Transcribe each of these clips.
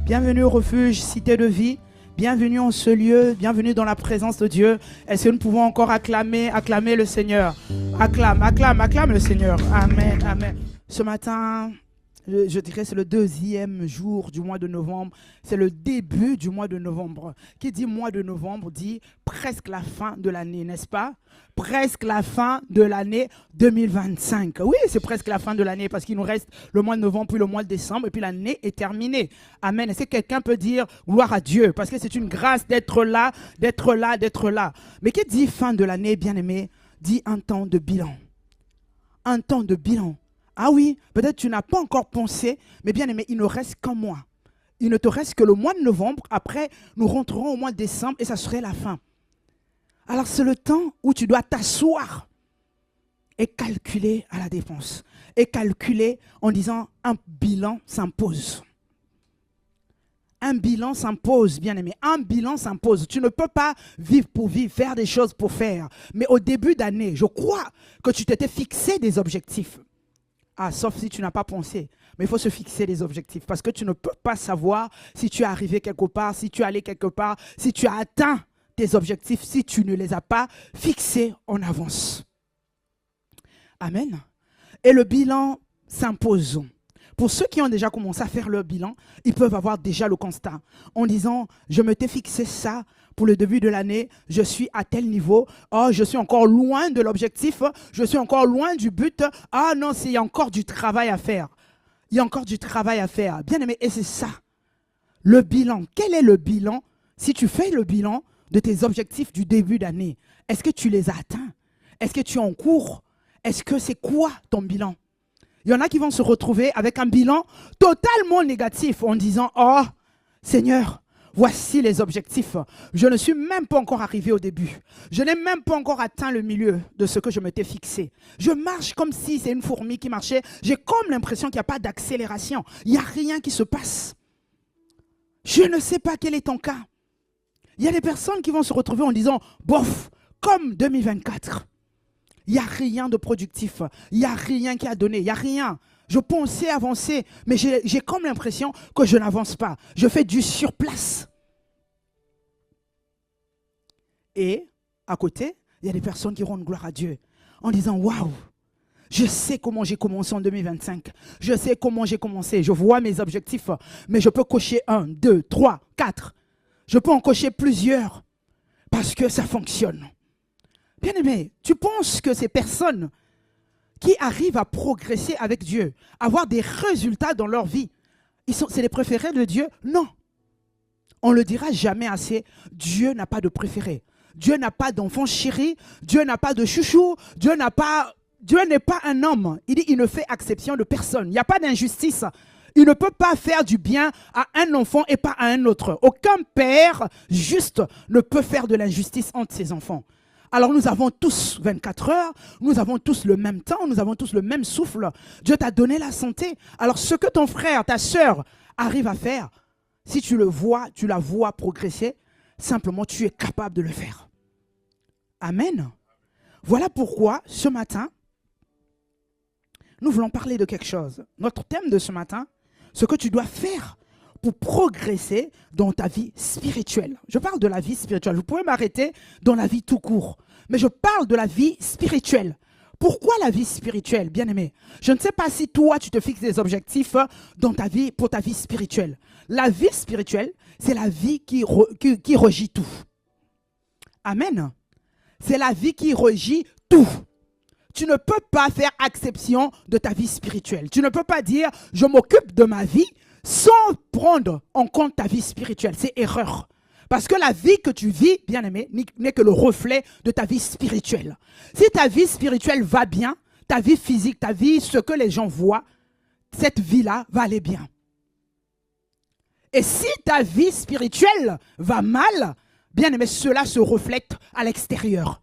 Bienvenue au refuge Cité de Vie. Bienvenue en ce lieu, bienvenue dans la présence de Dieu. Est-ce que nous pouvons encore acclamer le Seigneur? Acclame le Seigneur. Amen, amen. Ce matin, je dirais c'est le 2e jour du mois de novembre. C'est le début du mois de novembre. Qui dit mois de novembre dit presque la fin de l'année, n'est-ce pas? Presque la fin de l'année 2025. Oui, c'est presque la fin de l'année parce qu'il nous reste le mois de novembre, puis le mois de décembre, et puis l'année est terminée. Amen. Est-ce que quelqu'un peut dire gloire à Dieu? Parce que c'est une grâce d'être là, d'être là, d'être là. Mais qui dit fin de l'année, bien-aimé, dit un temps de bilan. Un temps de bilan. Ah oui, peut-être tu n'as pas encore pensé, mais bien-aimé, il ne reste qu'un mois. Il ne te reste que le mois de novembre. Après, nous rentrerons au mois de décembre et ça serait la fin. Alors, c'est le temps où tu dois t'asseoir et calculer à la dépense. Et calculer en disant un bilan s'impose. Un bilan s'impose, bien-aimé. Un bilan s'impose. Tu ne peux pas vivre pour vivre, faire des choses pour faire. Mais au début d'année, je crois que tu t'étais fixé des objectifs. Ah, sauf si tu n'as pas pensé. Mais il faut se fixer des objectifs. Parce que tu ne peux pas savoir si tu es arrivé quelque part, si tu es allé quelque part, si tu as atteint tes objectifs, si tu ne les as pas fixés en avance. Amen. Et le bilan s'impose. Pour ceux qui ont déjà commencé à faire leur bilan, ils peuvent avoir déjà le constat en disant « Je m'étais fixé ça pour le début de l'année, je suis à tel niveau, oh, je suis encore loin de l'objectif, je suis encore loin du but, ah non, il y a encore du travail à faire. Il y a encore du travail à faire. » Bien aimé, et c'est ça, le bilan. Quel est le bilan? Si tu fais le bilan de tes objectifs du début d'année, est-ce que tu les as atteints? Est-ce que tu es en cours? Est-ce que c'est quoi ton bilan? Il y en a qui vont se retrouver avec un bilan totalement négatif en disant « Oh, Seigneur, voici les objectifs. Je ne suis même pas encore arrivé au début. Je n'ai même pas encore atteint le milieu de ce que je m'étais fixé. Je marche comme si c'est une fourmi qui marchait. J'ai comme l'impression qu'il n'y a pas d'accélération. Il n'y a rien qui se passe. Je ne sais pas quel est ton cas. Il y a des personnes qui vont se retrouver en disant « Bof, comme 2024. » Il n'y a rien de productif. Il n'y a rien qui a donné. Il n'y a rien. Je pensais avancer, mais j'ai comme l'impression que je n'avance pas. Je fais du surplace. Et à côté, il y a des personnes qui rendent gloire à Dieu en disant « Waouh, je sais comment j'ai commencé en 2025. Je sais comment j'ai commencé. Je vois mes objectifs, mais je peux cocher 1, 2, 3, 4. Je peux en cocher plusieurs parce que ça fonctionne. » Bien-aimé, tu penses que ces personnes qui arrivent à progresser avec Dieu, avoir des résultats dans leur vie, c'est les préférés de Dieu? Non. On ne le dira jamais assez. Dieu n'a pas de préféré. Dieu n'a pas d'enfant chéri. Dieu n'a pas de chouchou. Dieu n'est pas un homme. Il dit il ne fait exception de personne. Il n'y a pas d'injustice. Il ne peut pas faire du bien à un enfant et pas à un autre. Aucun père juste ne peut faire de l'injustice entre ses enfants. Alors nous avons tous 24 heures, nous avons tous le même temps, nous avons tous le même souffle. Dieu t'a donné la santé. Alors ce que ton frère, ta sœur arrive à faire, si tu le vois, tu la vois progresser, simplement tu es capable de le faire. Amen. Voilà pourquoi ce matin, nous voulons parler de quelque chose. Notre thème de ce matin, ce que tu dois faire pour progresser dans ta vie spirituelle. Je parle de la vie spirituelle. Vous pouvez m'arrêter dans la vie tout court. Mais je parle de la vie spirituelle. Pourquoi la vie spirituelle, bien-aimé? Je ne sais pas si toi, tu te fixes des objectifs dans ta vie, pour ta vie spirituelle. La vie spirituelle, c'est la vie qui régit tout. Amen. C'est la vie qui régit tout. Tu ne peux pas faire exception de ta vie spirituelle. Tu ne peux pas dire, je m'occupe de ma vie sans prendre en compte ta vie spirituelle. C'est erreur. Parce que la vie que tu vis, bien-aimé, n'est que le reflet de ta vie spirituelle. Si ta vie spirituelle va bien, ta vie physique, ta vie, ce que les gens voient, cette vie-là va aller bien. Et si ta vie spirituelle va mal, bien-aimé, cela se reflète à l'extérieur.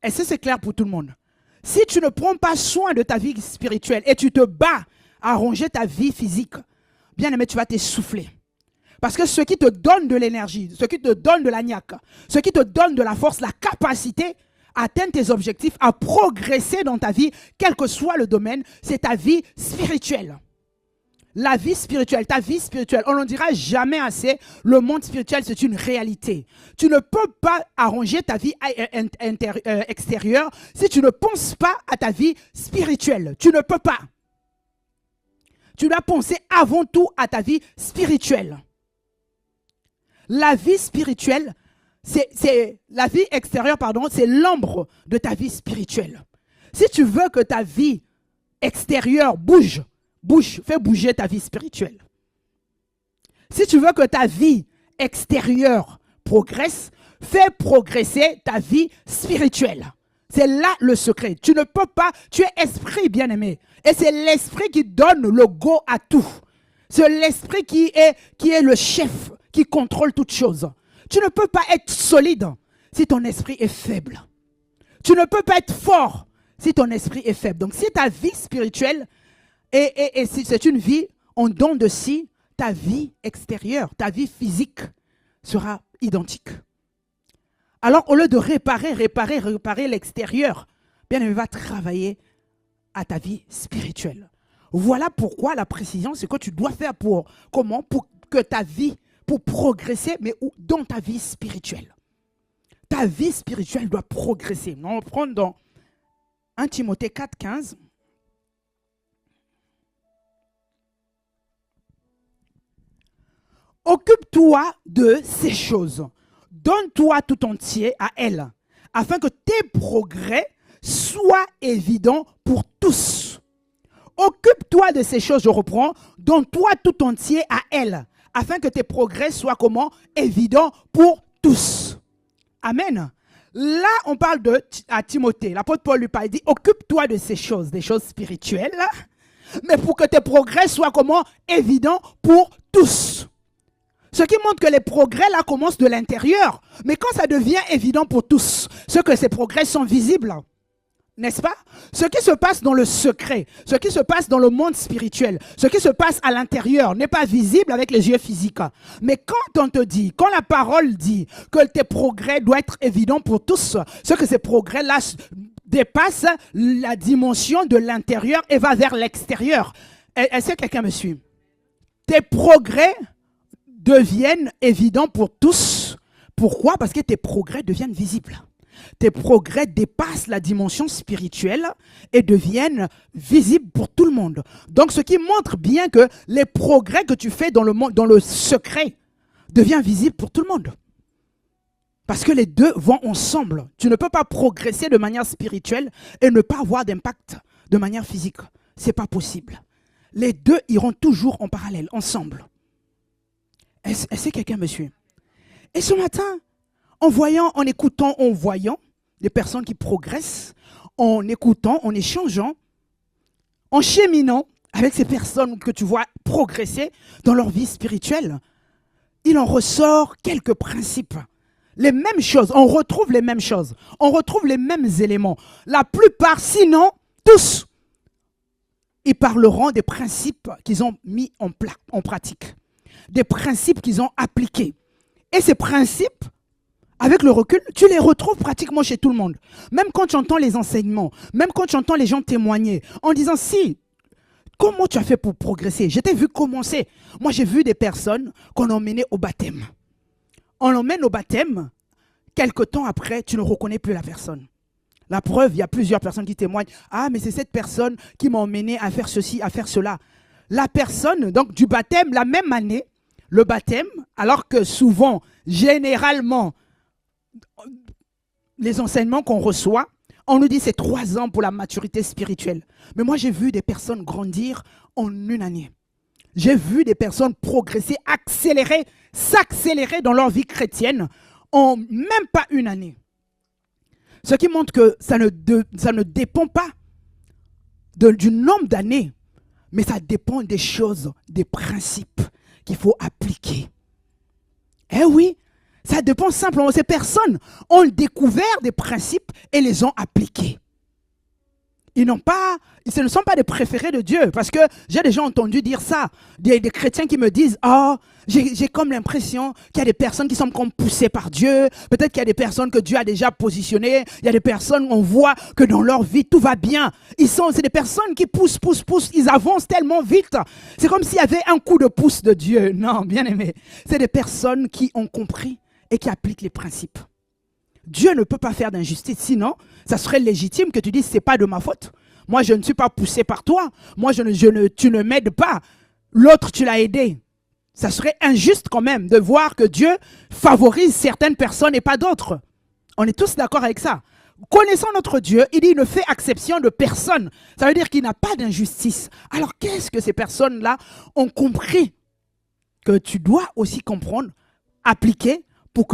Est-ce que c'est clair pour tout le monde? Si tu ne prends pas soin de ta vie spirituelle et tu te bats à ranger ta vie physique, bien aimé, tu vas t'essouffler. Parce que ce qui te donne de l'énergie, ce qui te donne de la niaque, ce qui te donne de la force, la capacité à atteindre tes objectifs, à progresser dans ta vie, quel que soit le domaine, c'est ta vie spirituelle. La vie spirituelle, ta vie spirituelle, on n'en dira jamais assez. Le monde spirituel, c'est une réalité. Tu ne peux pas arranger ta vie extérieure si tu ne penses pas à ta vie spirituelle. Tu ne peux pas. Tu dois penser avant tout à ta vie spirituelle. La vie spirituelle, la vie extérieure, pardon, c'est l'ombre de ta vie spirituelle. Si tu veux que ta vie extérieure bouge, fais bouger ta vie spirituelle. Si tu veux que ta vie extérieure progresse, fais progresser ta vie spirituelle. C'est là le secret. Tu ne peux pas, tu es esprit bien-aimé. Et c'est l'esprit qui donne le go à tout. C'est l'esprit qui est le chef, qui contrôle toutes choses. Tu ne peux pas être solide si ton esprit est faible. Tu ne peux pas être fort si ton esprit est faible. Donc si ta vie spirituelle, et si c'est une vie en don de si, ta vie extérieure, ta vie physique sera identique. Alors au lieu de réparer l'extérieur, bien aimé, va travailler à ta vie spirituelle. Voilà pourquoi la précision, c'est que tu dois faire pour que ta vie, pour progresser, mais dans ta vie spirituelle. Ta vie spirituelle doit progresser. On va prendre dans 1 Timothée 4, 15. Occupe-toi de ces choses. Donne-toi tout entier à elles, afin que tes progrès soient évidents pour tous. Occupe-toi de ces choses, je reprends. Donne-toi tout entier à elles, afin que tes progrès soient comment? Évidents pour tous. Amen. Là, on parle à Timothée. L'apôtre Paul lui parle, il dit, occupe-toi de ces choses, des choses spirituelles, mais pour que tes progrès soient comment? Évidents pour tous. Ce qui montre que les progrès là commencent de l'intérieur. Mais quand ça devient évident pour tous, ce que ces progrès sont visibles, n'est-ce pas? Ce qui se passe dans le secret, ce qui se passe dans le monde spirituel, ce qui se passe à l'intérieur n'est pas visible avec les yeux physiques. Mais quand on te dit, quand la parole dit que tes progrès doivent être évidents pour tous, ce que ces progrès-là dépassent la dimension de l'intérieur et va vers l'extérieur. Est-ce que quelqu'un me suit? Tes progrès deviennent évidents pour tous. Pourquoi? Parce que tes progrès deviennent visibles. Tes progrès dépassent la dimension spirituelle et deviennent visibles pour tout le monde. Donc, ce qui montre bien que les progrès que tu fais dans le monde, dans le secret, deviennent visibles pour tout le monde. Parce que les deux vont ensemble. Tu ne peux pas progresser de manière spirituelle et ne pas avoir d'impact de manière physique. Ce n'est pas possible. Les deux iront toujours en parallèle, ensemble. Est-ce que quelqu'un me suit? Et ce matin, en voyant des personnes qui progressent, en écoutant, en échangeant, en cheminant avec ces personnes que tu vois progresser dans leur vie spirituelle, il en ressort quelques principes. Les mêmes choses, on retrouve les mêmes choses, on retrouve les mêmes éléments. La plupart, sinon tous, ils parleront des principes qu'ils ont mis en pratique. Des principes qu'ils ont appliqués. Et ces principes, avec le recul, tu les retrouves pratiquement chez tout le monde. Même quand tu entends les enseignements, même quand tu entends les gens témoigner, en disant, si, comment tu as fait pour progresser? Je t'ai vu commencer. Moi, j'ai vu des personnes qu'on emmenait au baptême. On l'emmène au baptême, quelque temps après, tu ne reconnais plus la personne. La preuve, il y a plusieurs personnes qui témoignent. Ah, mais c'est cette personne qui m'a emmené à faire ceci, à faire cela. La personne, donc, du baptême, la même année, le baptême, alors que souvent, généralement, les enseignements qu'on reçoit, on nous dit c'est 3 ans pour la maturité spirituelle. Mais moi, j'ai vu des personnes grandir en une année. J'ai vu des personnes progresser, accélérer, s'accélérer dans leur vie chrétienne en même pas une année. Ce qui montre que ça ne dépend pas du nombre d'années, mais ça dépend des choses, des principes qu'il faut appliquer. Eh oui, ça dépend simplement. Ces personnes ont découvert des principes et les ont appliqués. Ils n'ont pas, ce ne sont pas des préférés de Dieu. Parce que j'ai déjà entendu dire ça. Des chrétiens qui me disent, oh, j'ai comme l'impression qu'il y a des personnes qui sont comme poussées par Dieu. Peut-être qu'il y a des personnes que Dieu a déjà positionnées. Il y a des personnes, on voit que dans leur vie, tout va bien. C'est des personnes qui poussent. Ils avancent tellement vite. C'est comme s'il y avait un coup de pouce de Dieu. Non, bien aimé. C'est des personnes qui ont compris et qui appliquent les principes. Dieu ne peut pas faire d'injustice, sinon, ça serait légitime que tu dises, c'est pas de ma faute. Moi, je ne suis pas poussé par toi. Moi, tu ne m'aides pas. L'autre, tu l'as aidé. Ça serait injuste quand même de voir que Dieu favorise certaines personnes et pas d'autres. On est tous d'accord avec ça. Connaissant notre Dieu, il dit, il ne fait exception de personne. Ça veut dire qu'il n'a pas d'injustice. Alors, qu'est-ce que ces personnes-là ont compris que tu dois aussi comprendre, appliquer, pour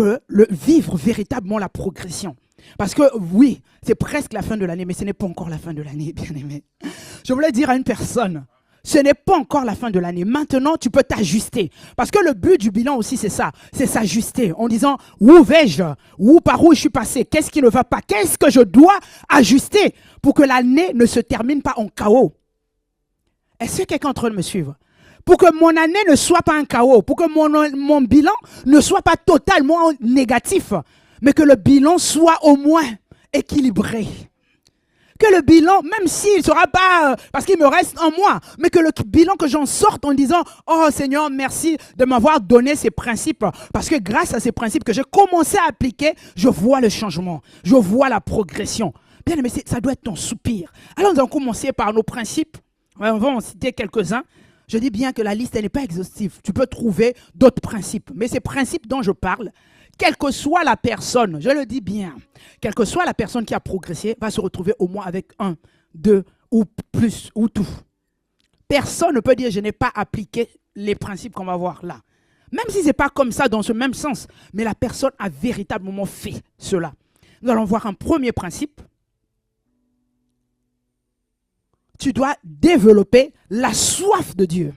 vivre véritablement la progression. Parce que oui, c'est presque la fin de l'année, mais ce n'est pas encore la fin de l'année, bien aimé. Je voulais dire à une personne, ce n'est pas encore la fin de l'année. Maintenant, tu peux t'ajuster. Parce que le but du bilan aussi, c'est ça. C'est s'ajuster en disant, où vais-je? Par où je suis passé? Qu'est-ce qui ne va pas? Qu'est-ce que je dois ajuster pour que l'année ne se termine pas en chaos? Est-ce que quelqu'un est en train de me suivre? Pour que mon année ne soit pas un chaos, pour que mon bilan ne soit pas totalement négatif, mais que le bilan soit au moins équilibré. Que le bilan, même s'il ne sera pas, parce qu'il me reste un mois, mais que le bilan que j'en sorte en disant, oh Seigneur, merci de m'avoir donné ces principes, parce que grâce à ces principes que j'ai commencé à appliquer, je vois le changement, je vois la progression. Bien aimé, ça doit être ton soupir. Alors nous allons commencer par nos principes, on va en citer quelques-uns. Je dis bien que la liste n'est pas exhaustive. Tu peux trouver d'autres principes. Mais ces principes dont je parle, quelle que soit la personne, je le dis bien, quelle que soit la personne qui a progressé, va se retrouver au moins avec un, deux ou plus, ou tout. Personne ne peut dire je n'ai pas appliqué les principes qu'on va voir là. Même si ce n'est pas comme ça dans ce même sens, mais la personne a véritablement fait cela. Nous allons voir un premier principe. Tu dois développer la soif de Dieu.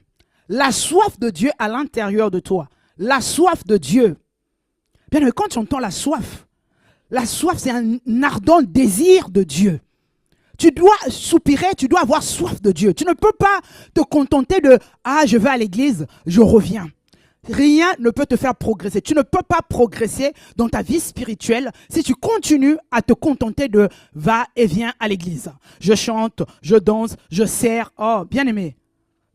La soif de Dieu à l'intérieur de toi. La soif de Dieu. Bien, quand tu entends la soif, c'est un ardent désir de Dieu. Tu dois soupirer, tu dois avoir soif de Dieu. Tu ne peux pas te contenter de « Ah, je vais à l'église, je reviens ». Rien ne peut te faire progresser. Tu ne peux pas progresser dans ta vie spirituelle si tu continues à te contenter de va et viens à l'église. Je chante, je danse, je sers. Oh, bien aimé,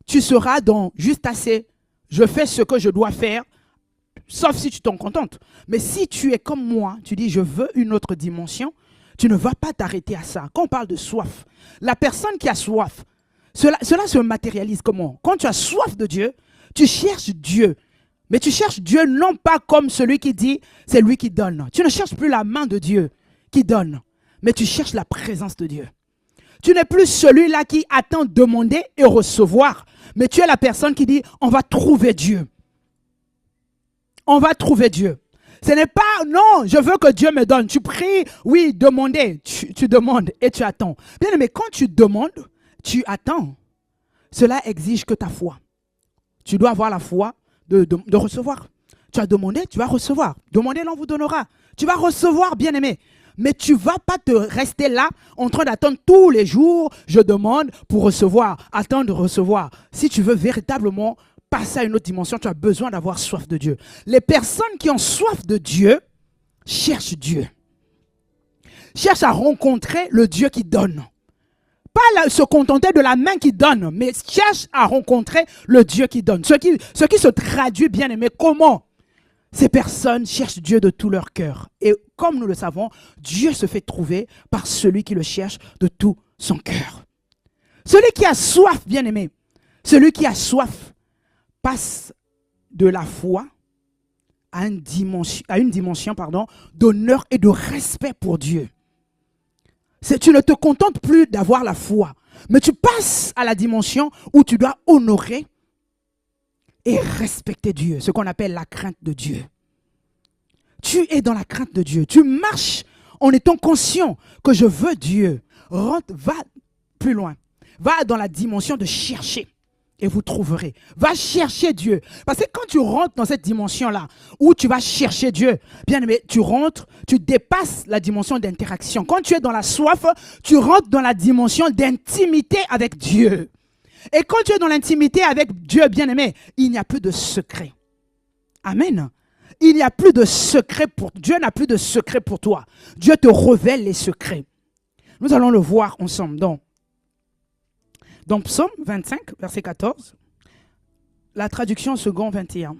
tu seras dans juste assez. Je fais ce que je dois faire, sauf si tu t'en contentes. Mais si tu es comme moi, tu dis je veux une autre dimension, tu ne vas pas t'arrêter à ça. Quand on parle de soif, la personne qui a soif, cela se matérialise comment? Quand tu as soif de Dieu, tu cherches Dieu. Mais tu cherches Dieu non pas comme celui qui dit, c'est lui qui donne. Tu ne cherches plus la main de Dieu qui donne, mais tu cherches la présence de Dieu. Tu n'es plus celui-là qui attend demander et recevoir, mais tu es la personne qui dit, on va trouver Dieu. On va trouver Dieu. Ce n'est pas, non, je veux que Dieu me donne. Tu pries, oui, demander. Tu demandes et tu attends. Bien, mais quand tu demandes, tu attends. Cela exige que ta foi. Tu dois avoir la foi de recevoir. Tu as demandé, tu vas recevoir. Demandez, l'on vous donnera. Tu vas recevoir, bien-aimé. Mais tu ne vas pas te rester là en train d'attendre tous les jours. Je demande pour recevoir, attendre de recevoir. Si tu veux véritablement passer à une autre dimension, tu as besoin d'avoir soif de Dieu. Les personnes qui ont soif de Dieu cherchent Dieu. Cherchent à rencontrer le Dieu qui donne. Pas se contenter de la main qui donne, mais cherche à rencontrer le Dieu qui donne. Ce qui se traduit, bien aimé, comment? Ces personnes cherchent Dieu de tout leur cœur. Et comme nous le savons, Dieu se fait trouver par celui qui le cherche de tout son cœur. Celui qui a soif, bien aimé, celui qui a soif passe de la foi à une dimension d'honneur et de respect pour Dieu. Tu ne te contentes plus d'avoir la foi, mais tu passes à la dimension où tu dois honorer et respecter Dieu, ce qu'on appelle la crainte de Dieu. Tu es dans la crainte de Dieu. Tu marches en étant conscient que je veux Dieu. Va plus loin. Va dans la dimension de chercher. et vous trouverez. Va chercher Dieu. Parce que quand tu rentres dans cette dimension-là, où tu vas chercher Dieu, bien aimé, tu rentres, tu dépasses la dimension d'interaction. Quand tu es dans la soif, tu rentres dans la dimension d'intimité avec Dieu. Et quand tu es dans l'intimité avec Dieu, bien aimé, il n'y a plus de secret. Amen. Il n'y a plus de secret pour Dieu, n'a plus de secret pour toi. Dieu te révèle les secrets. Nous allons le voir ensemble dans Psaume 25, verset 14, la traduction second 21.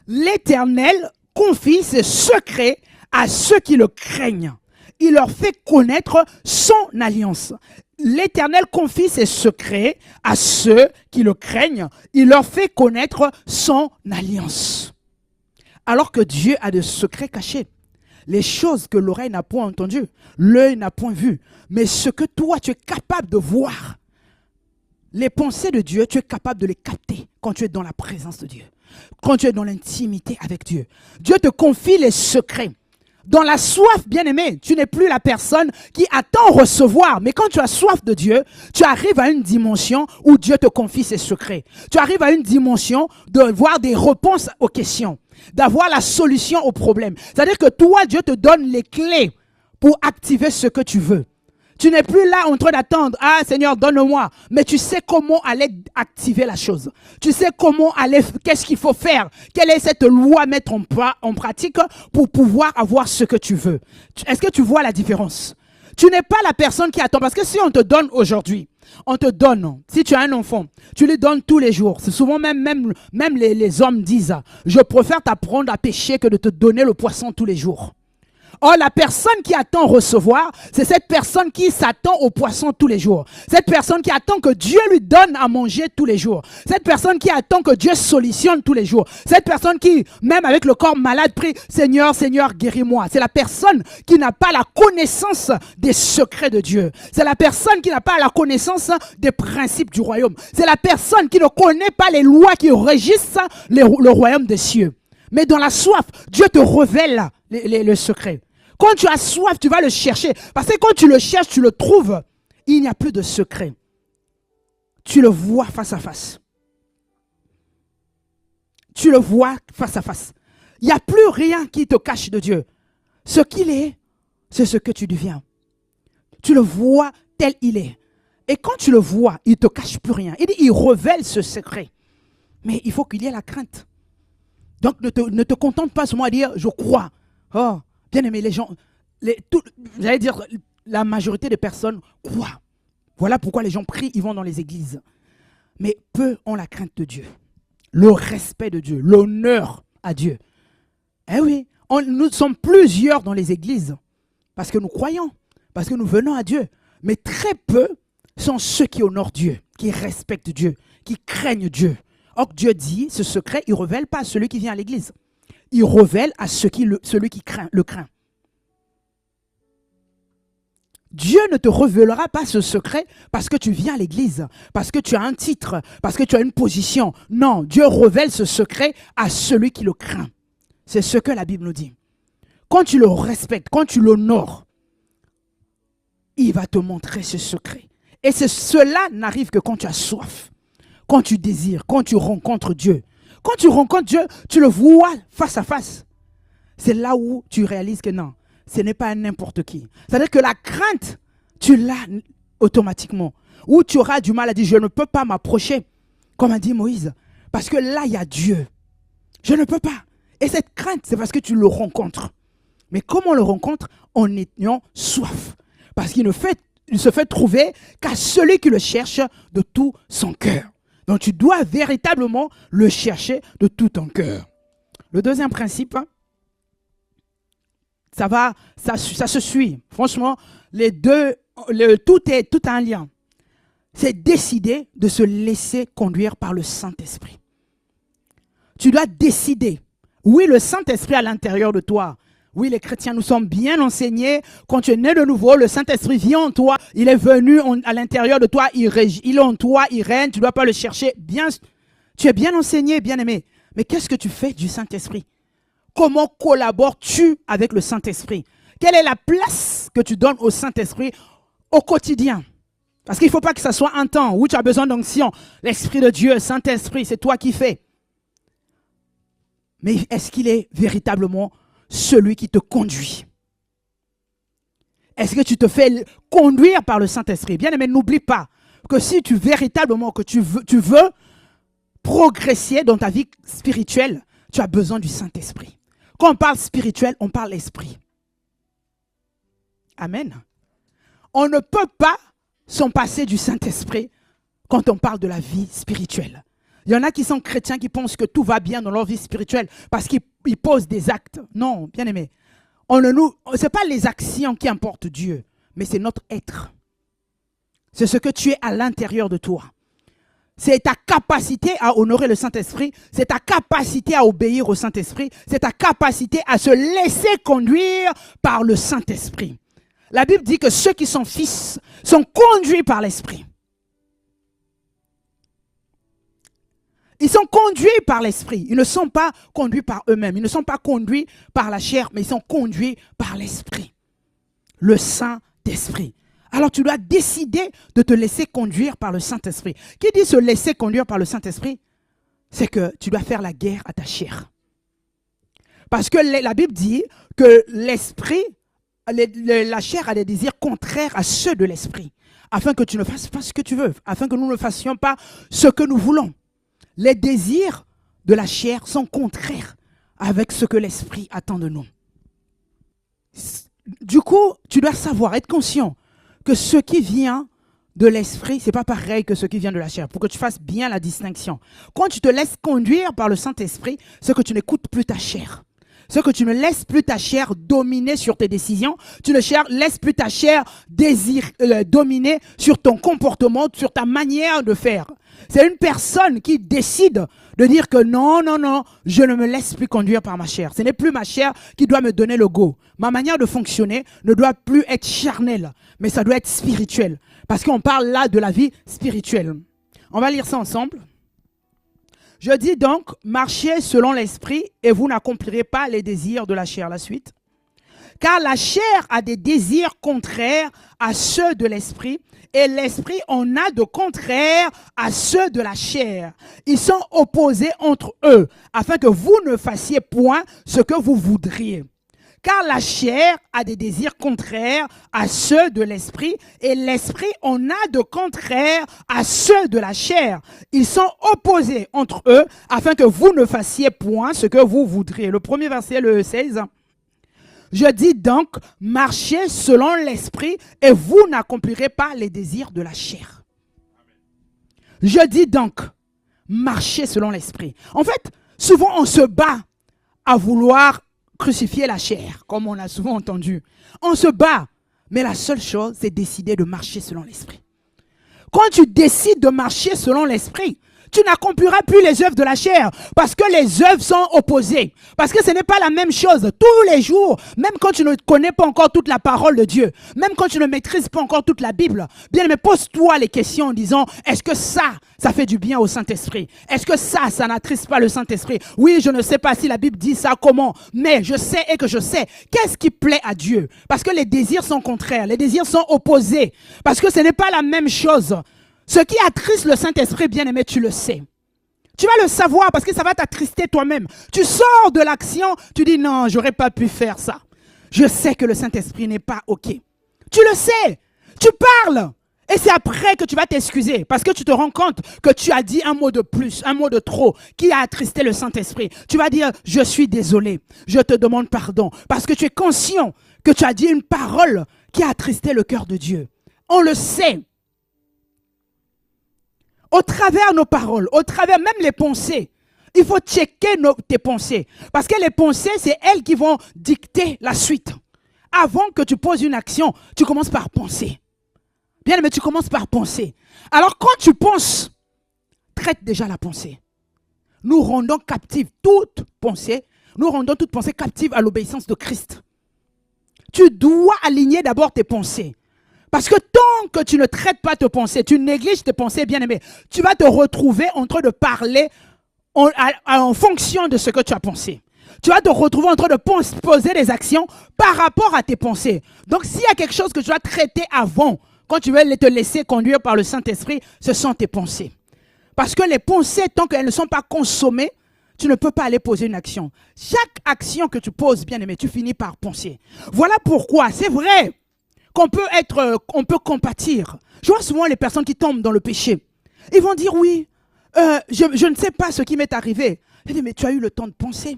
L'Éternel confie ses secrets à ceux qui le craignent. Il leur fait connaître son alliance. L'Éternel confie ses secrets à ceux qui le craignent. Il leur fait connaître son alliance. Alors que Dieu a des secrets cachés. Les choses que l'oreille n'a point entendues, l'œil n'a point vu, mais ce que toi tu es capable de voir, les pensées de Dieu, tu es capable de les capter quand tu es dans la présence de Dieu, quand tu es dans l'intimité avec Dieu. Dieu te confie les secrets. Dans la soif, bien-aimé, tu n'es plus la personne qui attend recevoir. Mais quand tu as soif de Dieu, tu arrives à une dimension où Dieu te confie ses secrets. Tu arrives à une dimension de voir des réponses aux questions, d'avoir la solution aux problèmes. C'est-à-dire que toi, Dieu te donne les clés pour activer ce que tu veux. Tu n'es plus là en train d'attendre. Ah Seigneur, donne-moi. Mais tu sais comment aller activer la chose. Tu sais comment aller, qu'est-ce qu'il faut faire. Quelle est cette loi à mettre en pratique pour pouvoir avoir ce que tu veux. Est-ce que tu vois la différence? Tu n'es pas la personne qui attend. Parce que si on te donne aujourd'hui, on te donne, si tu as un enfant, tu lui donnes tous les jours. C'est souvent même les hommes disent, je préfère t'apprendre à pêcher que de te donner le poisson tous les jours. Or, la personne qui attend recevoir, c'est cette personne qui s'attend au poisson tous les jours. Cette personne qui attend que Dieu lui donne à manger tous les jours. Cette personne qui attend que Dieu solutionne tous les jours. Cette personne qui, même avec le corps malade, prie, Seigneur, Seigneur, guéris-moi. C'est la personne qui n'a pas la connaissance des secrets de Dieu. C'est la personne qui n'a pas la connaissance des principes du royaume. C'est la personne qui ne connaît pas les lois qui régissent le royaume des cieux. Mais dans la soif, Dieu te révèle le secret. Quand tu as soif, tu vas le chercher. Parce que quand tu le cherches, tu le trouves. Il n'y a plus de secret. Tu le vois face à face. Tu le vois face à face. Il n'y a plus rien qui te cache de Dieu. Ce qu'il est, c'est ce que tu deviens. Tu le vois tel il est. Et quand tu le vois, il ne te cache plus rien. Il révèle ce secret. Mais il faut qu'il y ait la crainte. Donc ne te contente pas seulement à dire, je crois. Oh, bien aimé, les gens, j'allais dire, la majorité des personnes croient. Voilà pourquoi les gens prient, ils vont dans les églises. Mais peu ont la crainte de Dieu, le respect de Dieu, l'honneur à Dieu. Eh oui, nous sommes plusieurs dans les églises parce que nous croyons, parce que nous venons à Dieu. Mais très peu sont ceux qui honorent Dieu, qui respectent Dieu, qui craignent Dieu. Or, Dieu dit, ce secret, il ne révèle pas à celui qui vient à l'église. Il révèle à celui qui le craint. Dieu ne te révélera pas ce secret parce que tu viens à l'église, parce que tu as un titre, parce que tu as une position. Non, Dieu révèle ce secret à celui qui le craint. C'est ce que la Bible nous dit. Quand tu le respectes, quand tu l'honores, il va te montrer ce secret. Et cela n'arrive que quand tu as soif, quand tu désires, quand tu rencontres Dieu. Quand tu rencontres Dieu, tu le vois face à face. C'est là où tu réalises que non, ce n'est pas n'importe qui. C'est-à-dire que la crainte, tu l'as automatiquement. Ou tu auras du mal à dire, je ne peux pas m'approcher, comme a dit Moïse. Parce que là, il y a Dieu. Je ne peux pas. Et cette crainte, c'est parce que tu le rencontres. Mais comment on le rencontre? En ayant soif. Parce qu'il se fait trouver qu'à celui qui le cherche de tout son cœur. Donc tu dois véritablement le chercher de tout ton cœur. Le deuxième principe, ça se suit. Franchement, tout a un lien. C'est décider de se laisser conduire par le Saint-Esprit. Tu dois décider. Oui, le Saint-Esprit à l'intérieur de toi. Oui, les chrétiens, nous sommes bien enseignés. Quand tu es né de nouveau, le Saint-Esprit vient en toi. Il est venu à l'intérieur de toi. Il est en toi, il règne. Tu ne dois pas le chercher. Tu es bien enseigné, bien aimé. Mais qu'est-ce que tu fais du Saint-Esprit? Comment collabores-tu avec le Saint-Esprit? Quelle est la place que tu donnes au Saint-Esprit au quotidien? Parce qu'il ne faut pas que ça soit un temps où tu as besoin d'onction. L'Esprit de Dieu, Saint-Esprit, c'est toi qui fais. Mais est-ce qu'il est véritablement celui qui te conduit? Est-ce que tu te fais conduire par le Saint-Esprit? Bien aimé, n'oublie pas que si tu véritablement que tu veux progresser dans ta vie spirituelle, tu as besoin du Saint-Esprit. Quand on parle spirituel, on parle esprit. Amen. On ne peut pas s'en passer du Saint-Esprit quand on parle de la vie spirituelle. Il y en a qui sont chrétiens qui pensent que tout va bien dans leur vie spirituelle parce qu'ils posent des actes. Non, bien aimé. Ce n'est pas les actions qui importent Dieu, mais c'est notre être. C'est ce que tu es à l'intérieur de toi. C'est ta capacité à honorer le Saint-Esprit, c'est ta capacité à obéir au Saint-Esprit, c'est ta capacité à se laisser conduire par le Saint-Esprit. La Bible dit que ceux qui sont fils sont conduits par l'Esprit. Ils sont conduits par l'Esprit. Ils ne sont pas conduits par eux-mêmes. Ils ne sont pas conduits par la chair, mais ils sont conduits par l'Esprit. Le Saint-Esprit. Alors tu dois décider de te laisser conduire par le Saint-Esprit. Qui dit se laisser conduire par le Saint-Esprit? C'est que tu dois faire la guerre à ta chair. Parce que la Bible dit que l'Esprit, la chair a des désirs contraires à ceux de l'Esprit. Afin que tu ne fasses pas ce que tu veux. Afin que nous ne fassions pas ce que nous voulons. Les désirs de la chair sont contraires avec ce que l'Esprit attend de nous. Du coup, tu dois savoir, être conscient que ce qui vient de l'Esprit, ce n'est pas pareil que ce qui vient de la chair. Pour que tu fasses bien la distinction. Quand tu te laisses conduire par le Saint-Esprit, c'est que tu n'écoutes plus ta chair. C'est que tu ne laisses plus ta chair dominer sur tes décisions. Tu ne laisses plus ta chair dominer sur ton comportement, sur ta manière de faire. C'est une personne qui décide de dire que non, non, non, je ne me laisse plus conduire par ma chair. Ce n'est plus ma chair qui doit me donner le go. Ma manière de fonctionner ne doit plus être charnelle, mais ça doit être spirituel. Parce qu'on parle là de la vie spirituelle. On va lire ça ensemble. Je dis donc, marchez selon l'esprit et vous n'accomplirez pas les désirs de la chair. La suite. Car la chair a des désirs contraires à ceux de l'esprit et l'esprit en a de contraires à ceux de la chair. Ils sont opposés entre eux afin que vous ne fassiez point ce que vous voudriez. Car la chair a des désirs contraires à ceux de l'esprit et l'esprit en a de contraires à ceux de la chair. Ils sont opposés entre eux afin que vous ne fassiez point ce que vous voudriez. Le premier verset, le 16. Je dis donc, marchez selon l'esprit et vous n'accomplirez pas les désirs de la chair. Je dis donc, marchez selon l'esprit. En fait, souvent on se bat à vouloir crucifier la chair, comme on a souvent entendu. On se bat, mais la seule chose, c'est décider de marcher selon l'esprit. Quand tu décides de marcher selon l'esprit, tu n'accompliras plus les œuvres de la chair parce que les œuvres sont opposées. Parce que ce n'est pas la même chose. Tous les jours, même quand tu ne connais pas encore toute la parole de Dieu, même quand tu ne maîtrises pas encore toute la Bible, bien mais pose-toi les questions en disant, est-ce que ça fait du bien au Saint-Esprit? Est-ce que ça n'attriste pas le Saint-Esprit? Oui, je ne sais pas si la Bible dit ça comment, mais je sais et que je sais. Qu'est-ce qui plaît à Dieu? Parce que les désirs sont contraires, les désirs sont opposés. Parce que ce n'est pas la même chose. Ce qui attriste le Saint-Esprit, bien-aimé, tu le sais. Tu vas le savoir parce que ça va t'attrister toi-même. Tu sors de l'action, tu dis non, j'aurais pas pu faire ça. Je sais que le Saint-Esprit n'est pas OK. Tu le sais. Tu parles. Et c'est après que tu vas t'excuser parce que tu te rends compte que tu as dit un mot de plus, un mot de trop qui a attristé le Saint-Esprit. Tu vas dire, je suis désolé, je te demande pardon parce que tu es conscient que tu as dit une parole qui a attristé le cœur de Dieu. On le sait. Au travers nos paroles, au travers même les pensées, il faut checker tes pensées. Parce que les pensées, c'est elles qui vont dicter la suite. Avant que tu poses une action, tu commences par penser. Bien, mais tu commences par penser. Alors quand tu penses, traite déjà la pensée. Nous rendons captive toute pensée. Nous rendons toute pensée captive à l'obéissance de Christ. Tu dois aligner d'abord tes pensées. Parce que tant que tu ne traites pas tes pensées, tu négliges tes pensées, bien-aimé, tu vas te retrouver en train de parler en fonction de ce que tu as pensé. Tu vas te retrouver en train de poser des actions par rapport à tes pensées. Donc, s'il y a quelque chose que tu dois traiter avant quand tu veux te laisser conduire par le Saint-Esprit, ce sont tes pensées. Parce que les pensées, tant qu'elles ne sont pas consommées, tu ne peux pas aller poser une action. Chaque action que tu poses, bien-aimé, tu finis par penser. Voilà pourquoi, c'est vrai qu'on peut compatir. Je vois souvent les personnes qui tombent dans le péché. Ils vont dire, oui, je ne sais pas ce qui m'est arrivé. Je dis, mais tu as eu le temps de penser.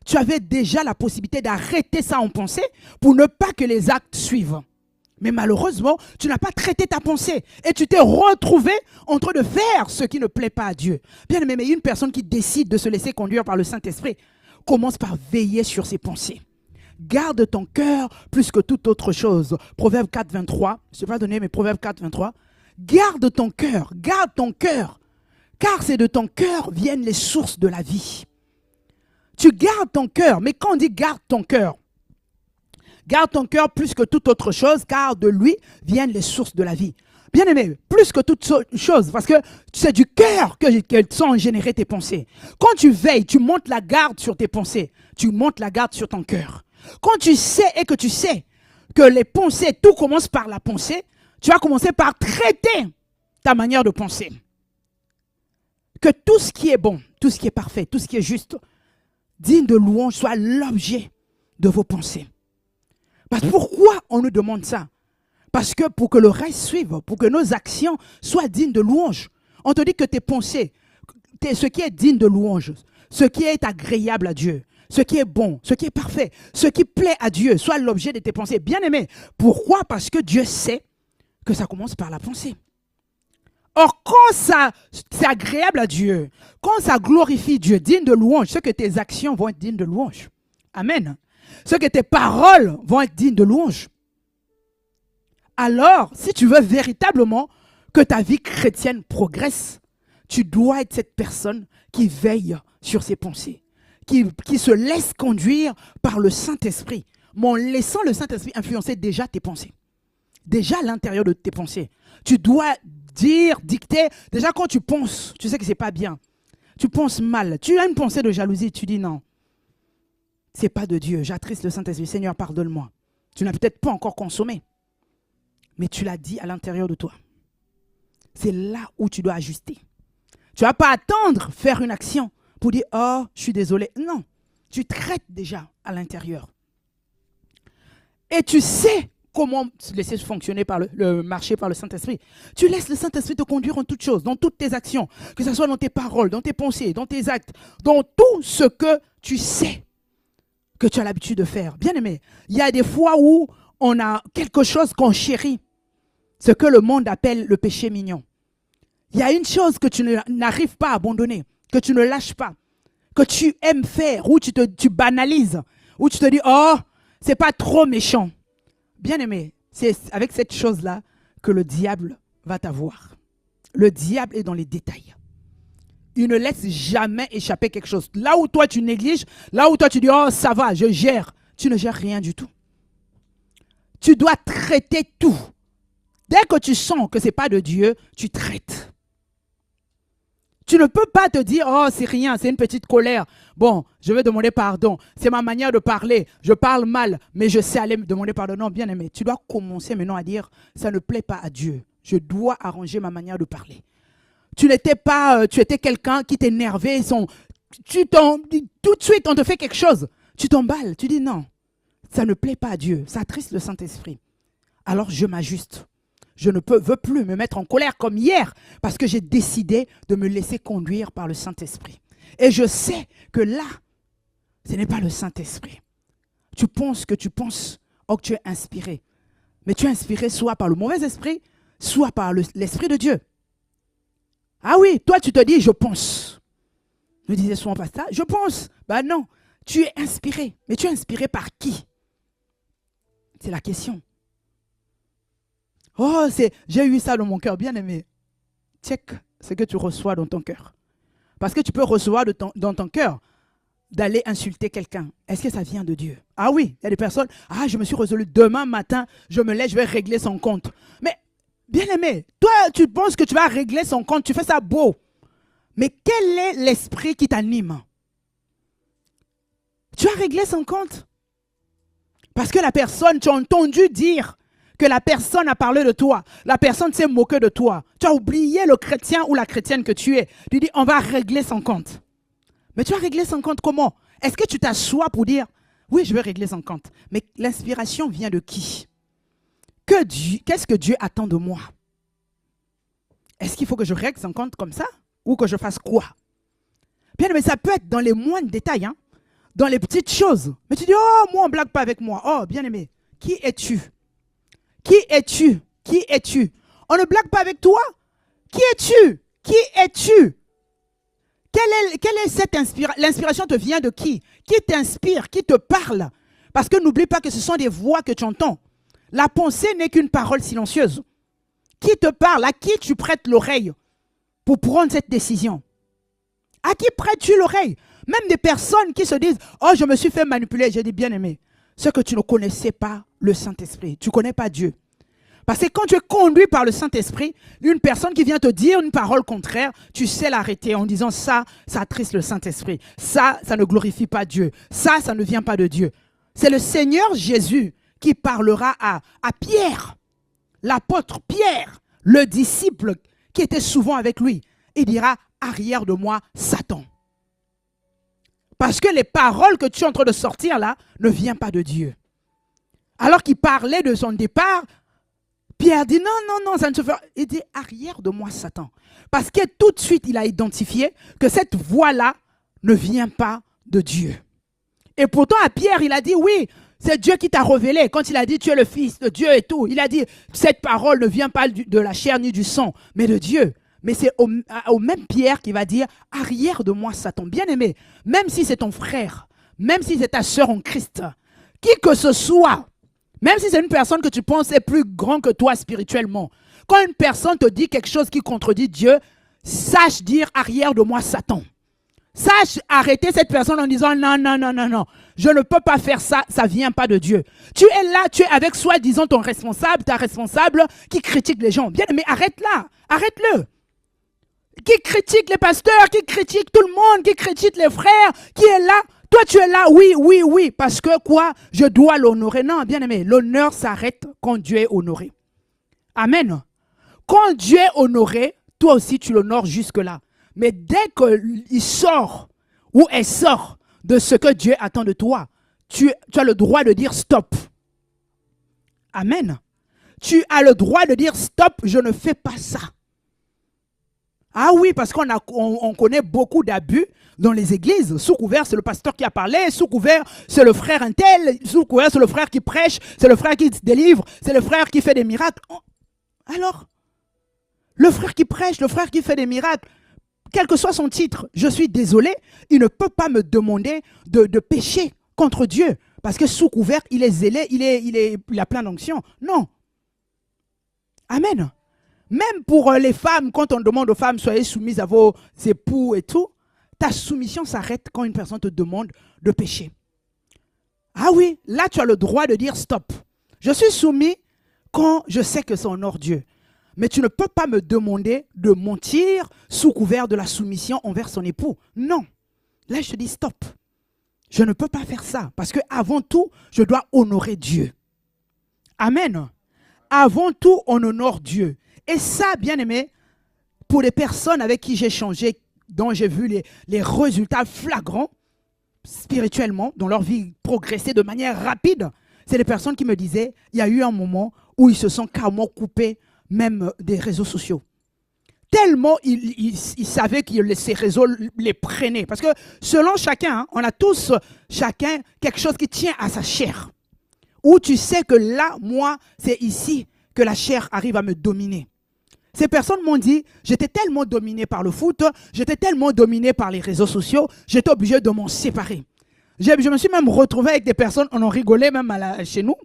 Tu avais déjà la possibilité d'arrêter ça en pensée pour ne pas que les actes suivent. Mais malheureusement, tu n'as pas traité ta pensée et tu t'es retrouvé en train de faire ce qui ne plaît pas à Dieu. Bien aimé, mais une personne qui décide de se laisser conduire par le Saint-Esprit commence par veiller sur ses pensées. Garde ton cœur plus que toute autre chose. Proverbe 4, 23. Je ne vais pas donner, mais Proverbe 4, 23. Garde ton cœur, car c'est de ton cœur viennent les sources de la vie. Tu gardes ton cœur, mais quand on dit garde ton cœur plus que toute autre chose, car de lui viennent les sources de la vie. Bien aimé, plus que toute chose, parce que c'est du cœur que sont générées tes pensées. Quand tu veilles, tu montes la garde sur tes pensées, tu montes la garde sur ton cœur. Quand tu sais que les pensées, tout commence par la pensée, tu vas commencer par traiter ta manière de penser. Que tout ce qui est bon, tout ce qui est parfait, tout ce qui est juste, digne de louange, soit l'objet de vos pensées. Parce pourquoi on nous demande ça? Parce que pour que le reste suive, pour que nos actions soient dignes de louange, on te dit que tes pensées, ce qui est digne de louange, ce qui est agréable à Dieu, ce qui est bon, ce qui est parfait, ce qui plaît à Dieu, soit l'objet de tes pensées. Bien aimé, pourquoi? Parce que Dieu sait que ça commence par la pensée. Or, quand ça c'est agréable à Dieu, quand ça glorifie Dieu, digne de louange, c'est que tes actions vont être dignes de louange. Amen. Ce que tes paroles vont être dignes de louange. Alors, si tu veux véritablement que ta vie chrétienne progresse, tu dois être cette personne qui veille sur ses pensées, qui se laisse conduire par le Saint-Esprit. Mais en laissant le Saint-Esprit influencer déjà tes pensées, déjà à l'intérieur de tes pensées. Tu dois dicter, déjà quand tu penses, tu sais que ce n'est pas bien, tu penses mal, tu as une pensée de jalousie, tu dis non. Ce n'est pas de Dieu, j'attriste le Saint-Esprit. Seigneur, pardonne-moi. Tu n'as peut-être pas encore consommé, mais tu l'as dit à l'intérieur de toi. C'est là où tu dois ajuster. Tu ne vas pas attendre faire une action pour dire « Oh, je suis désolé ». Non, tu traites déjà à l'intérieur. Et tu sais comment laisser fonctionner par le marché par le Saint-Esprit. Tu laisses le Saint-Esprit te conduire en toutes choses, dans toutes tes actions, que ce soit dans tes paroles, dans tes pensées, dans tes actes, dans tout ce que tu sais que tu as l'habitude de faire. Bien aimé, il y a des fois où on a quelque chose qu'on chérit, ce que le monde appelle le péché mignon. Il y a une chose que tu n'arrives pas à abandonner, que tu ne lâches pas, que tu aimes faire, où tu banalises, où tu te dis « Oh, c'est pas trop méchant ». Bien aimé, c'est avec cette chose-là que le diable va t'avoir. Le diable est dans les détails. Il ne laisse jamais échapper quelque chose. Là où toi tu négliges, là où toi tu dis « Oh, ça va, je gère », tu ne gères rien du tout. Tu dois traiter tout. Dès que tu sens que ce n'est pas de Dieu, tu traites. Tu ne peux pas te dire « Oh, c'est rien, c'est une petite colère. Bon, je vais demander pardon. C'est ma manière de parler. Je parle mal, mais je sais aller me demander pardon. » Non, bien aimé, tu dois commencer maintenant à dire « Ça ne plaît pas à Dieu. Je dois arranger ma manière de parler. » Tu n'étais pas, tu étais quelqu'un qui t'énervait. Tout de suite, on te fait quelque chose. Tu t'emballes, tu dis « Non, ça ne plaît pas à Dieu. Ça attriste le Saint-Esprit. » Alors, je m'ajuste. Je ne veux plus me mettre en colère comme hier parce que j'ai décidé de me laisser conduire par le Saint-Esprit. Et je sais que là, ce n'est pas le Saint-Esprit. Tu penses, oh, que tu es inspiré. Mais tu es inspiré soit par le mauvais esprit, soit par l'Esprit de Dieu. Ah oui, toi tu te dis, je pense. Je disais souvent pas ça, je pense. Ben non, tu es inspiré. Mais tu es inspiré par qui? C'est la question. Oh, j'ai eu ça dans mon cœur, bien aimé. Check ce que tu reçois dans ton cœur. Parce que tu peux recevoir dans ton cœur d'aller insulter quelqu'un. Est-ce que ça vient de Dieu? Ah oui, il y a des personnes, je me suis résolu demain matin, je me lève, je vais régler son compte. Mais, bien aimé, toi, tu penses que tu vas régler son compte, tu fais ça beau. Mais quel est l'esprit qui t'anime? Tu as réglé son compte? Parce que la personne, tu as entendu dire que la personne a parlé de toi, la personne s'est moquée de toi, tu as oublié le chrétien ou la chrétienne que tu es, tu dis on va régler son compte. Mais tu vas régler son compte comment? Est-ce que tu t'assois pour dire oui, je vais régler son compte? Mais l'inspiration vient de qui? Qu'est-ce que Dieu attend de moi? Est-ce qu'il faut que je règle son compte comme ça? Ou que je fasse quoi? Bien, mais ça peut être dans les moindres détails, hein? Dans les petites choses. Mais tu dis, oh, moi, on ne blague pas avec moi. Oh, bien aimé, qui es-tu? Qui es-tu? Qui es-tu? On ne blague pas avec toi? Qui es-tu? Qui es-tu? Quelle est cette inspiration? L'inspiration te vient de qui? Qui t'inspire? Qui te parle? Parce que n'oublie pas que ce sont des voix que tu entends. La pensée n'est qu'une parole silencieuse. Qui te parle? À qui tu prêtes l'oreille pour prendre cette décision? À qui prêtes-tu l'oreille? Même des personnes qui se disent « Oh, je me suis fait manipuler. » J'ai dit, bien aimé, ce que tu ne connaissais pas le Saint-Esprit. Tu ne connais pas Dieu. Parce que quand tu es conduit par le Saint-Esprit, une personne qui vient te dire une parole contraire, tu sais l'arrêter en disant ça attriste le Saint-Esprit. Ça ne glorifie pas Dieu. Ça ne vient pas de Dieu. C'est le Seigneur Jésus qui parlera à Pierre, l'apôtre Pierre, le disciple qui était souvent avec lui. Il dira, arrière de moi, Satan. Parce que les paroles que tu es en train de sortir là ne viennent pas de Dieu. Alors qu'il parlait de son départ, Pierre dit non, ça ne se fait pas. Il dit arrière de moi Satan. Parce que tout de suite il a identifié que cette voix-là ne vient pas de Dieu. Et pourtant à Pierre il a dit oui, c'est Dieu qui t'a révélé. Quand il a dit tu es le fils de Dieu et tout, il a dit cette parole ne vient pas de la chair ni du sang, mais de Dieu. Mais c'est au même Pierre qui va dire « Arrière de moi, Satan ». Bien aimé, même si c'est ton frère, même si c'est ta sœur en Christ, qui que ce soit, même si c'est une personne que tu penses est plus grand que toi spirituellement, quand une personne te dit quelque chose qui contredit Dieu, sache dire « Arrière de moi, Satan ». Sache arrêter cette personne en disant « Non, je ne peux pas faire ça, ça ne vient pas de Dieu ». Tu es là, tu es avec soi-disant ton responsable, ta responsable qui critique les gens. Bien aimé, arrête-la, arrête-le. Qui critique les pasteurs, qui critique tout le monde, qui critique les frères, qui est là. Toi, tu es là, oui, parce que quoi? Je dois l'honorer. Non, bien aimé, l'honneur s'arrête quand Dieu est honoré. Amen. Quand Dieu est honoré, toi aussi, tu l'honores jusque-là. Mais dès qu'il sort ou elle sort de ce que Dieu attend de toi, tu as le droit de dire stop. Amen. Tu as le droit de dire stop, je ne fais pas ça. Ah oui, parce qu'on connaît beaucoup d'abus dans les églises. Sous couvert, c'est le pasteur qui a parlé. Sous couvert, c'est le frère untel. Sous couvert, c'est le frère qui prêche. C'est le frère qui délivre. C'est le frère qui fait des miracles. Alors, le frère qui prêche, le frère qui fait des miracles, quel que soit son titre, je suis désolé, il ne peut pas me demander de pécher contre Dieu. Parce que sous couvert, il est zélé, il a plein d'onction. Non. Amen. Même pour les femmes, quand on demande aux femmes, soyez soumises à vos époux et tout, ta soumission s'arrête quand une personne te demande de pécher. Ah oui, là tu as le droit de dire stop. Je suis soumis quand je sais que c'est honore Dieu. Mais tu ne peux pas me demander de mentir sous couvert de la soumission envers son époux. Non. Là je te dis stop. Je ne peux pas faire ça parce que avant tout, je dois honorer Dieu. Amen. Avant tout, on honore Dieu. Et ça, bien aimé, pour les personnes avec qui j'ai échangé, dont j'ai vu les résultats flagrants, spirituellement, dans leur vie progresser de manière rapide, c'est les personnes qui me disaient, il y a eu un moment où ils se sont carrément coupés même des réseaux sociaux. Tellement ils savaient que ces réseaux les prenaient. Parce que selon chacun, hein, on a tous, chacun, quelque chose qui tient à sa chair. Où tu sais que là, moi, c'est ici que la chair arrive à me dominer. Ces personnes m'ont dit, j'étais tellement dominé par le foot, j'étais tellement dominé par les réseaux sociaux, j'étais obligé de m'en séparer. Je me suis même retrouvé avec des personnes, on en rigolait même chez nous,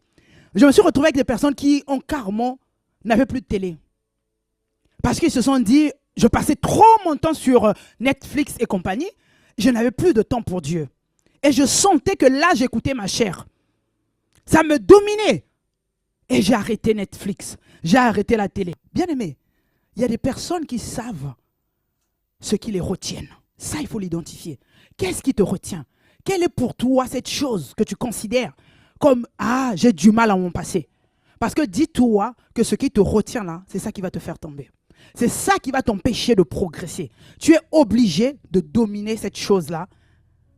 je me suis retrouvé avec des personnes qui ont carrément, n'avaient plus de télé. Parce qu'ils se sont dit, je passais trop mon temps sur Netflix et compagnie, je n'avais plus de temps pour Dieu. Et je sentais que là, j'écoutais ma chair. Ça me dominait. Et j'ai arrêté Netflix, j'ai arrêté la télé. Bien aimé, il y a des personnes qui savent ce qui les retiennent. Ça, il faut l'identifier. Qu'est-ce qui te retient? Quelle est pour toi cette chose que tu considères comme « Ah, j'ai du mal à mon passé ». Parce que dis-toi que ce qui te retient là, c'est ça qui va te faire tomber. C'est ça qui va t'empêcher de progresser. Tu es obligé de dominer cette chose-là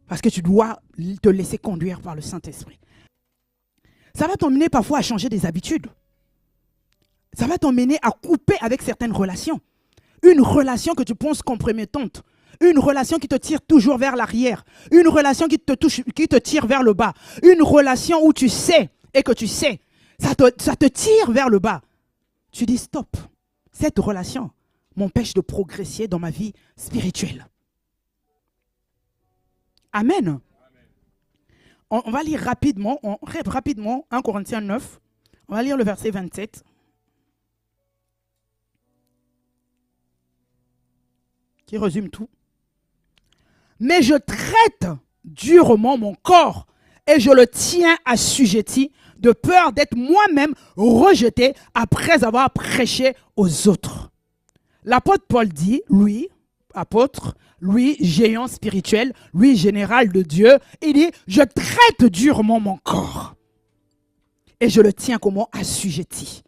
parce que tu dois te laisser conduire par le Saint-Esprit. Ça va t'emmener parfois à changer des habitudes. Ça va t'emmener à couper avec certaines relations. Une relation que tu penses compromettante. Une relation qui te tire toujours vers l'arrière. Une relation qui te tire vers le bas. Une relation où tu sais et que tu sais. Ça te tire vers le bas. Tu dis stop. Cette relation m'empêche de progresser dans ma vie spirituelle. Amen. On va lire rapidement 1 Corinthiens 9. On va lire le verset 27. Qui résume tout. Mais je traite durement mon corps et je le tiens assujetti de peur d'être moi-même rejeté après avoir prêché aux autres. L'apôtre Paul dit, lui, apôtre, lui, géant spirituel, lui, général de Dieu, il dit, je traite durement mon corps et je le tiens comment assujetti.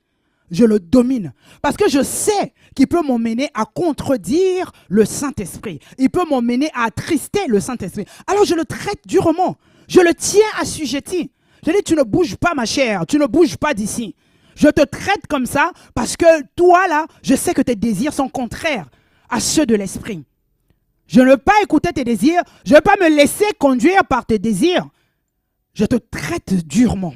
Je le domine. Parce que je sais qu'il peut m'emmener à contredire le Saint-Esprit. Il peut m'emmener à attrister le Saint-Esprit. Alors je le traite durement. Je le tiens assujetti. Je dis, tu ne bouges pas ma chair. Tu ne bouges pas d'ici. Je te traite comme ça parce que toi là, je sais que tes désirs sont contraires à ceux de l'Esprit. Je ne veux pas écouter tes désirs. Je ne veux pas me laisser conduire par tes désirs. Je te traite durement.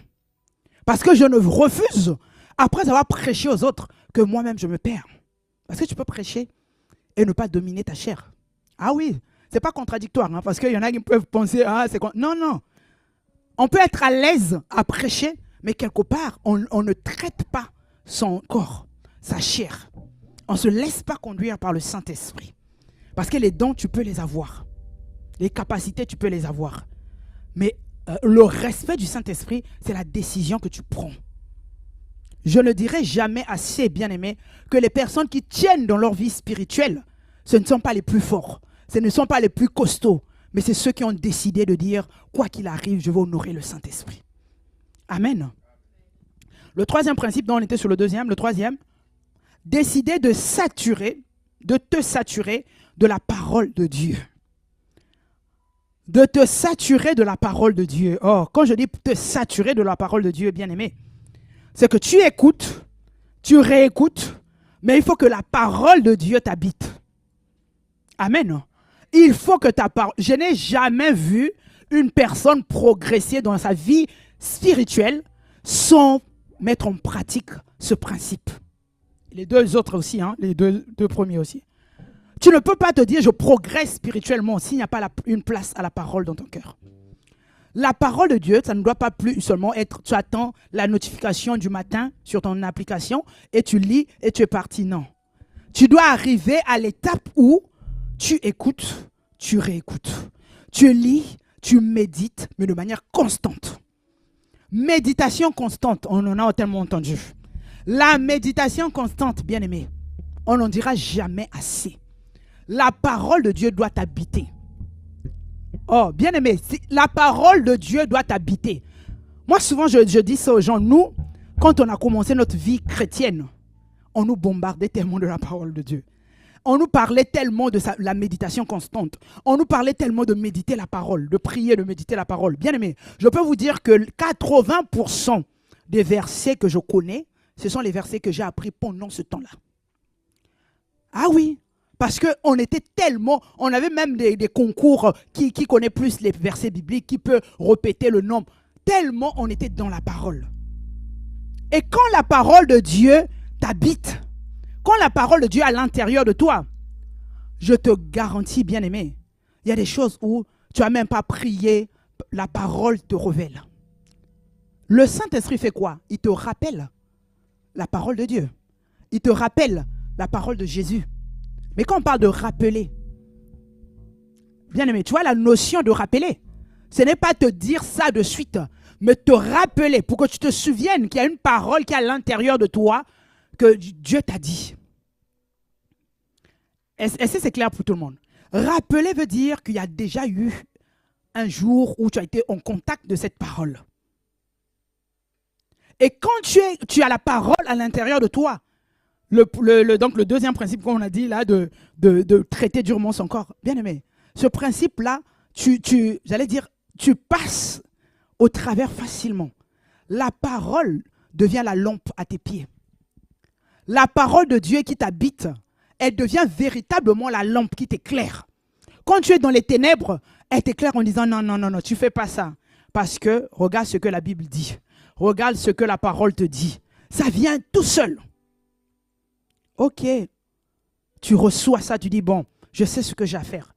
Parce que je ne refuse après avoir prêché aux autres, que moi-même je me perds. Parce que tu peux prêcher et ne pas dominer ta chair. Ah oui, ce n'est pas contradictoire, hein, parce qu'il y en a qui peuvent penser, ah c'est quoi. Non, non. On peut être à l'aise à prêcher, mais quelque part, on ne traite pas son corps, sa chair. On ne se laisse pas conduire par le Saint-Esprit. Parce que les dons, tu peux les avoir. Les capacités, tu peux les avoir. Mais le respect du Saint-Esprit, c'est la décision que tu prends. Je ne dirai jamais assez, bien-aimé, que les personnes qui tiennent dans leur vie spirituelle, ce ne sont pas les plus forts, ce ne sont pas les plus costauds, mais c'est ceux qui ont décidé de dire, quoi qu'il arrive, je vais honorer le Saint-Esprit. Amen. Le troisième principe, dont on était sur le deuxième, le troisième, décider de te saturer de la parole de Dieu. De te saturer de la parole de Dieu. Oh, quand je dis te saturer de la parole de Dieu, bien-aimé, c'est que tu écoutes, tu réécoutes, mais il faut que la parole de Dieu t'habite. Amen. Il faut que ta parole... Je n'ai jamais vu une personne progresser dans sa vie spirituelle sans mettre en pratique ce principe. Les deux autres aussi, hein, les deux premiers aussi. Tu ne peux pas te dire je progresse spirituellement s'il n'y a pas une place à la parole dans ton cœur. La parole de Dieu, ça ne doit pas plus seulement être, tu attends la notification du matin sur ton application et tu lis et tu es parti. Non. Tu dois arriver à l'étape où tu écoutes, tu réécoutes. Tu lis, tu médites, mais de manière constante. Méditation constante, on en a tellement entendu. La méditation constante, bien aimé, on n'en dira jamais assez. La parole de Dieu doit t'habiter. Oh, bien aimé, la parole de Dieu doit t'habiter. Moi, souvent, je dis ça aux gens. Nous, quand on a commencé notre vie chrétienne, on nous bombardait tellement de la parole de Dieu. On nous parlait tellement de la méditation constante. On nous parlait tellement de méditer la parole, de prier, de méditer la parole. Bien aimé, je peux vous dire que 80% des versets que je connais, ce sont les versets que j'ai appris pendant ce temps-là. Ah oui, parce qu'on était tellement, on avait même des concours qui connaît plus les versets bibliques, qui peut répéter le nombre. Tellement on était dans la parole. Et quand la parole de Dieu t'habite, quand la parole de Dieu est à l'intérieur de toi, je te garantis, bien aimé, il y a des choses où tu n'as même pas prié, la parole te révèle. Le Saint-Esprit fait quoi? Il te rappelle la parole de Dieu. Il te rappelle la parole de Jésus. Mais quand on parle de rappeler, bien aimé, tu vois la notion de rappeler, ce n'est pas te dire ça de suite, mais te rappeler pour que tu te souviennes qu'il y a une parole qui est à l'intérieur de toi que Dieu t'a dit. Est-ce que c'est clair pour tout le monde? Rappeler veut dire qu'il y a déjà eu un jour où tu as été en contact de cette parole. Et quand tu as la parole à l'intérieur de toi, donc le deuxième principe qu'on a dit là, de traiter durement son corps, bien aimé, ce principe-là, j'allais dire, tu passes au travers facilement. La parole devient la lampe à tes pieds. La parole de Dieu qui t'habite, elle devient véritablement la lampe qui t'éclaire. Quand tu es dans les ténèbres, elle t'éclaire en disant non, non, non, non, tu ne fais pas ça. Parce que regarde ce que la Bible dit. Regarde ce que la parole te dit. Ça vient tout seul. Ok, tu reçois ça, tu dis bon, je sais ce que j'ai à faire.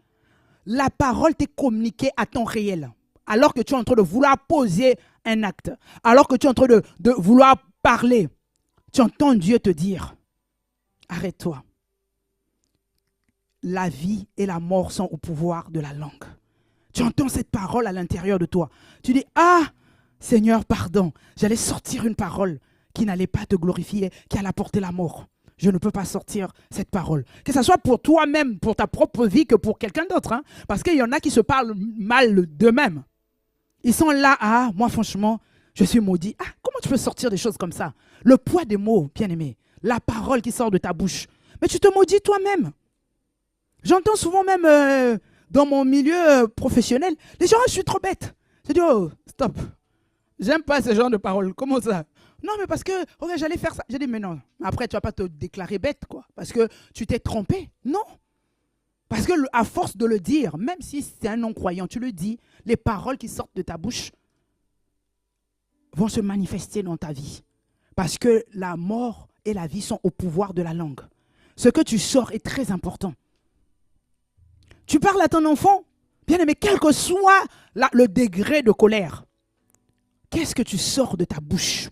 La parole t'est communiquée à temps réel. Alors que tu es en train de vouloir poser un acte, alors que tu es en train de vouloir parler, tu entends Dieu te dire, arrête-toi. La vie et la mort sont au pouvoir de la langue. Tu entends cette parole à l'intérieur de toi. Tu dis, ah, Seigneur, pardon, j'allais sortir une parole qui n'allait pas te glorifier, qui allait apporter la mort. Je ne peux pas sortir cette parole. Que ce soit pour toi-même, pour ta propre vie, que pour quelqu'un d'autre. Hein? Parce qu'il y en a qui se parlent mal d'eux-mêmes. Ils sont là, ah, moi franchement, je suis maudit. Ah, comment tu peux sortir des choses comme ça? Le poids des mots, bien-aimé. La parole qui sort de ta bouche. Mais tu te maudis toi-même. J'entends souvent même dans mon milieu professionnel, les gens, je suis trop bête. Je dis, oh, stop. J'aime pas ce genre de paroles. Comment ça? Non, mais parce que, ok, j'allais faire ça. J'ai dit, mais non. Après, tu vas pas te déclarer bête, quoi. Parce que tu t'es trompé. Non. Parce que à force de le dire, même si c'est un non-croyant, tu le dis, les paroles qui sortent de ta bouche vont se manifester dans ta vie. Parce que la mort et la vie sont au pouvoir de la langue. Ce que tu sors est très important. Tu parles à ton enfant, bien aimé, quel que soit le degré de colère, qu'est-ce que tu sors de ta bouche?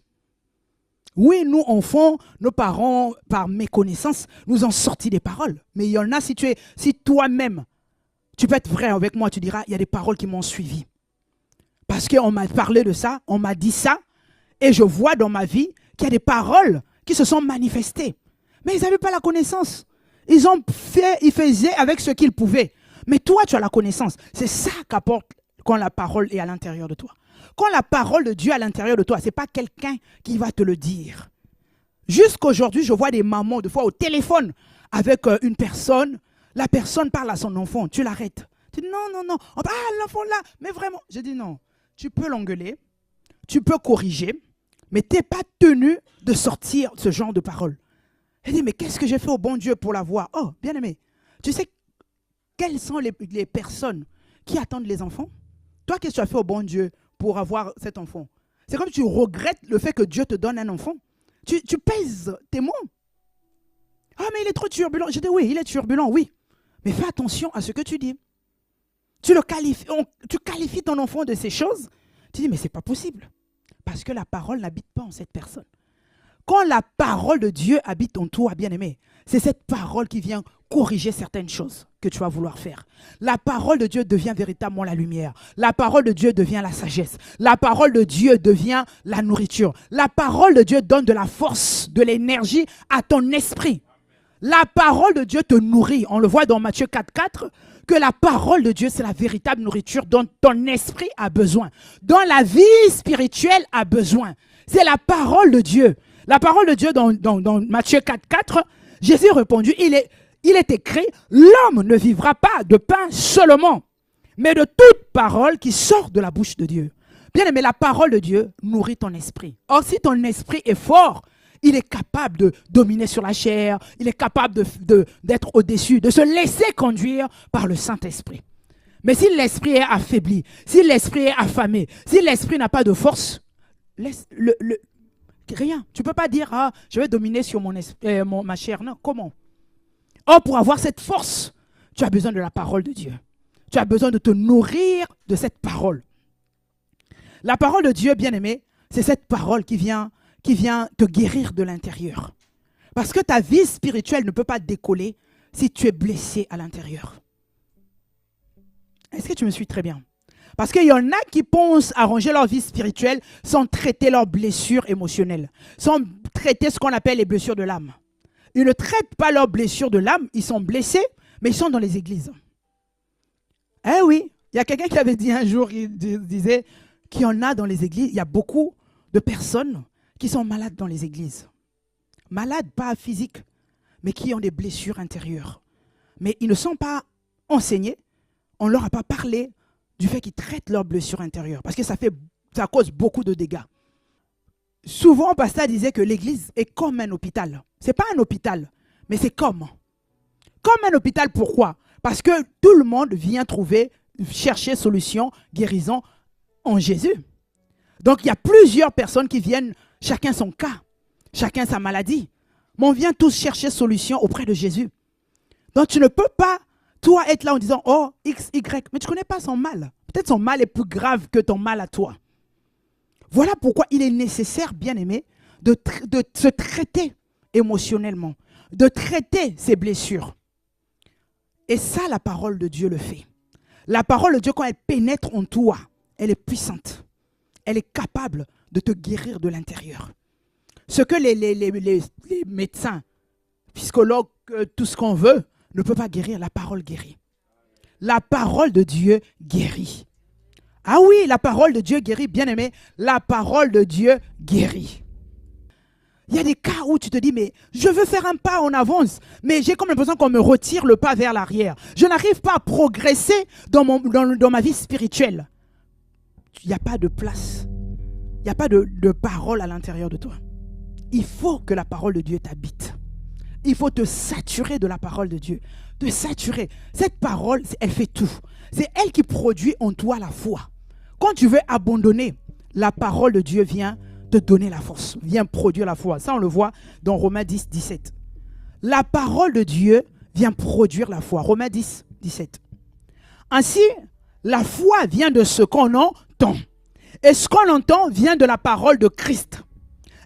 Oui, nous, enfants, nos parents, par méconnaissance, nous ont sorti des paroles. Mais il y en a, si toi-même, tu peux être vrai avec moi, tu diras, il y a des paroles qui m'ont suivi. Parce qu'on m'a parlé de ça, on m'a dit ça, et je vois dans ma vie qu'il y a des paroles qui se sont manifestées. Mais ils n'avaient pas la connaissance. Ils faisaient avec ce qu'ils pouvaient. Mais toi, tu as la connaissance. C'est ça qu'apporte quand la parole est à l'intérieur de toi. Quand la parole de Dieu est à l'intérieur de toi, ce n'est pas quelqu'un qui va te le dire. Jusqu'aujourd'hui, je vois des mamans, des fois au téléphone, avec une personne. La personne parle à son enfant, tu l'arrêtes. Tu dis non, non, non. Ah, l'enfant là, mais vraiment. Je dis non. Tu peux l'engueuler, tu peux corriger, mais tu n'es pas tenu de sortir ce genre de paroles. Elle dit, mais qu'est-ce que j'ai fait au bon Dieu pour l'avoir? Oh, bien aimé, tu sais quelles sont les personnes qui attendent les enfants? Toi, qu'est-ce que tu as fait au bon Dieu pour avoir cet enfant? C'est comme tu regrettes le fait que Dieu te donne un enfant. Tu pèses tes mots. Ah, mais il est trop turbulent. Je dis, oui, il est turbulent, oui. Mais fais attention à ce que tu dis. Tu qualifies ton enfant de ces choses. Tu dis, mais ce n'est pas possible. Parce que la parole n'habite pas en cette personne. Quand la parole de Dieu habite en toi, bien-aimé, c'est cette parole qui vient corriger certaines choses que tu vas vouloir faire. La parole de Dieu devient véritablement la lumière. La parole de Dieu devient la sagesse. La parole de Dieu devient la nourriture. La parole de Dieu donne de la force, de l'énergie à ton esprit. La parole de Dieu te nourrit. On le voit dans Matthieu 4,4, que la parole de Dieu, c'est la véritable nourriture dont ton esprit a besoin. Dont la vie spirituelle a besoin. C'est la parole de Dieu. La parole de Dieu dans Matthieu 4,4, Jésus a répondu, il est écrit, l'homme ne vivra pas de pain seulement, mais de toute parole qui sort de la bouche de Dieu. Bien aimé, la parole de Dieu nourrit ton esprit. Or, si ton esprit est fort, il est capable de dominer sur la chair, il est capable d'être au-dessus, de se laisser conduire par le Saint-Esprit. Mais si l'esprit est affaibli, si l'esprit est affamé, si l'esprit n'a pas de force, rien. Tu ne peux pas dire, ah, je vais dominer sur ma chair. Non, comment? Or, pour avoir cette force, tu as besoin de la parole de Dieu. Tu as besoin de te nourrir de cette parole. La parole de Dieu, bien-aimé, c'est cette parole qui vient te guérir de l'intérieur. Parce que ta vie spirituelle ne peut pas décoller si tu es blessé à l'intérieur. Est-ce que tu me suis très bien? Parce qu'il y en a qui pensent arranger leur vie spirituelle sans traiter leurs blessures émotionnelles, sans traiter ce qu'on appelle les blessures de l'âme. Ils ne traitent pas leurs blessures de l'âme, ils sont blessés, mais ils sont dans les églises. Eh oui, il y a quelqu'un qui avait dit un jour, il disait qu'il y en a dans les églises, il y a beaucoup de personnes qui sont malades dans les églises. Malades, pas physiques, mais qui ont des blessures intérieures. Mais ils ne sont pas enseignés, on ne leur a pas parlé du fait qu'ils traitent leurs blessures intérieures. Parce que ça cause beaucoup de dégâts. Souvent, pasteur disait que l'église est comme un hôpital. Ce n'est pas un hôpital, mais c'est comme un hôpital. Pourquoi? Parce que tout le monde vient chercher solution, guérison en Jésus. Donc, il y a plusieurs personnes qui viennent, chacun son cas, chacun sa maladie. Mais on vient tous chercher solution auprès de Jésus. Donc, tu ne peux pas, toi, être là en disant, oh, X, Y, mais tu ne connais pas son mal. Peut-être son mal est plus grave que ton mal à toi. Voilà pourquoi il est nécessaire, bien-aimé, de se traiter émotionnellement, de traiter ses blessures. Et ça, la parole de Dieu le fait. La parole de Dieu, quand elle pénètre en toi, elle est puissante. Elle est capable de te guérir de l'intérieur. Ce que les médecins, psychologues, tout ce qu'on veut, ne peut pas guérir, la parole guérit. La parole de Dieu guérit. Ah oui, la parole de Dieu guérit, bien-aimé. La parole de Dieu guérit. Il y a des cas où tu te dis, mais je veux faire un pas en avance, mais j'ai comme l'impression qu'on me retire le pas vers l'arrière. Je n'arrive pas à progresser dans ma vie spirituelle. Il n'y a pas de place. Il n'y a pas de parole à l'intérieur de toi. Il faut que la parole de Dieu t'habite. Il faut te saturer de la parole de Dieu. Te saturer. Cette parole, elle fait tout. C'est elle qui produit en toi la foi. Quand tu veux abandonner, la parole de Dieu vient te donner la force, vient produire la foi. Ça, on le voit dans Romains 10, 17. La parole de Dieu vient produire la foi. Romains 10, 17. Ainsi, la foi vient de ce qu'on entend. Et ce qu'on entend vient de la parole de Christ.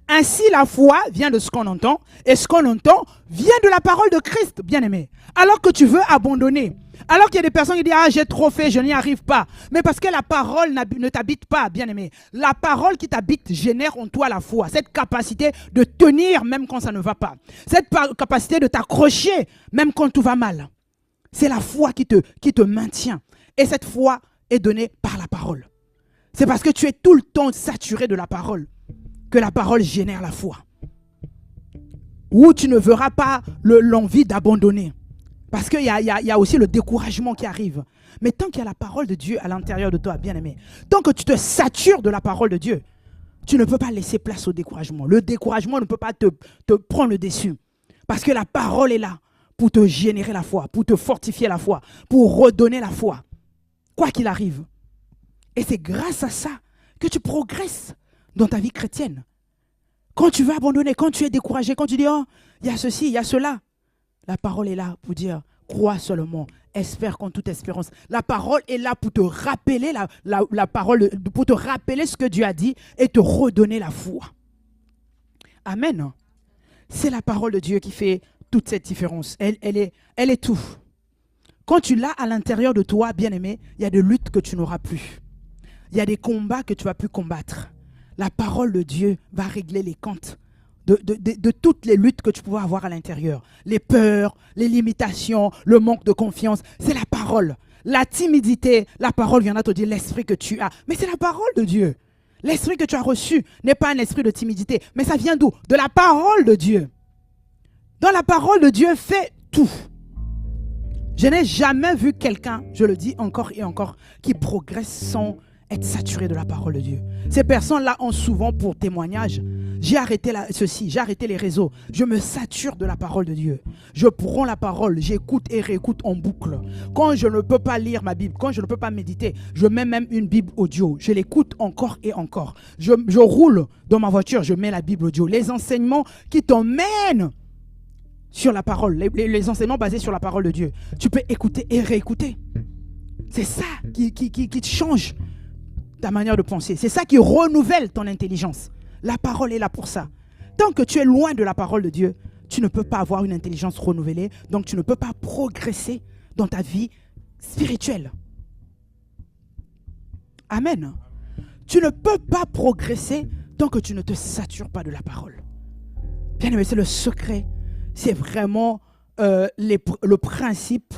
Ainsi, la foi vient de ce qu'on entend. Et ce qu'on entend vient de la parole de Christ, bien-aimé. Alors que tu veux abandonner, alors qu'il y a des personnes qui disent « Ah, j'ai trop fait, je n'y arrive pas. » Mais parce que la parole ne t'habite pas, bien-aimé. La parole qui t'habite génère en toi la foi. Cette capacité de tenir même quand ça ne va pas. Cette capacité de t'accrocher même quand tout va mal. C'est la foi qui te maintient. Et cette foi est donnée par la parole. C'est parce que tu es tout le temps saturé de la parole que la parole génère la foi. Ou tu ne verras pas l'envie d'abandonner. Parce qu'il y a aussi le découragement qui arrive. Mais tant qu'il y a la parole de Dieu à l'intérieur de toi, bien-aimé, tant que tu te satures de la parole de Dieu, tu ne peux pas laisser place au découragement. Le découragement ne peut pas te prendre le dessus. Parce que la parole est là pour te générer la foi, pour te fortifier la foi, pour redonner la foi. Quoi qu'il arrive. Et c'est grâce à ça que tu progresses dans ta vie chrétienne. Quand tu veux abandonner, quand tu es découragé, quand tu dis « Oh, il y a ceci, il y a cela », la parole est là pour dire « Crois seulement, espère con toute espérance ». La parole est là pour te rappeler la parole, pour te rappeler ce que Dieu a dit et te redonner la foi. Amen. C'est la parole de Dieu qui fait toute cette différence. Elle est tout. Quand tu l'as à l'intérieur de toi, bien-aimé, il y a des luttes que tu n'auras plus. Il y a des combats que tu ne vas plus combattre. La parole de Dieu va régler les comptes de toutes les luttes que tu pourras avoir à l'intérieur. Les peurs, les limitations, le manque de confiance, c'est la parole. La timidité, la parole viendra te dire l'esprit que tu as. Mais c'est la parole de Dieu. L'esprit que tu as reçu n'est pas un esprit de timidité. Mais ça vient d'où? De la parole de Dieu. Dans la parole de Dieu fait tout. Je n'ai jamais vu quelqu'un, je le dis encore et encore, qui progresse sans être saturé de la parole de Dieu. Ces personnes-là ont souvent pour témoignage, j'ai arrêté j'ai arrêté les réseaux, je me sature de la parole de Dieu. Je prends la parole, j'écoute et réécoute en boucle. Quand je ne peux pas lire ma Bible, quand je ne peux pas méditer, je mets même une Bible audio. Je l'écoute encore et encore. Je roule dans ma voiture, je mets la Bible audio. Les enseignements qui t'emmènent sur la parole, les enseignements basés sur la parole de Dieu. Tu peux écouter et réécouter. C'est ça qui te change ta manière de penser. C'est ça qui renouvelle ton intelligence. La parole est là pour ça. Tant que tu es loin de la parole de Dieu, tu ne peux pas avoir une intelligence renouvelée. Donc tu ne peux pas progresser dans ta vie spirituelle. Amen. Tu ne peux pas progresser tant que tu ne te satures pas de la parole. Bien aimé, c'est le secret. C'est vraiment le principe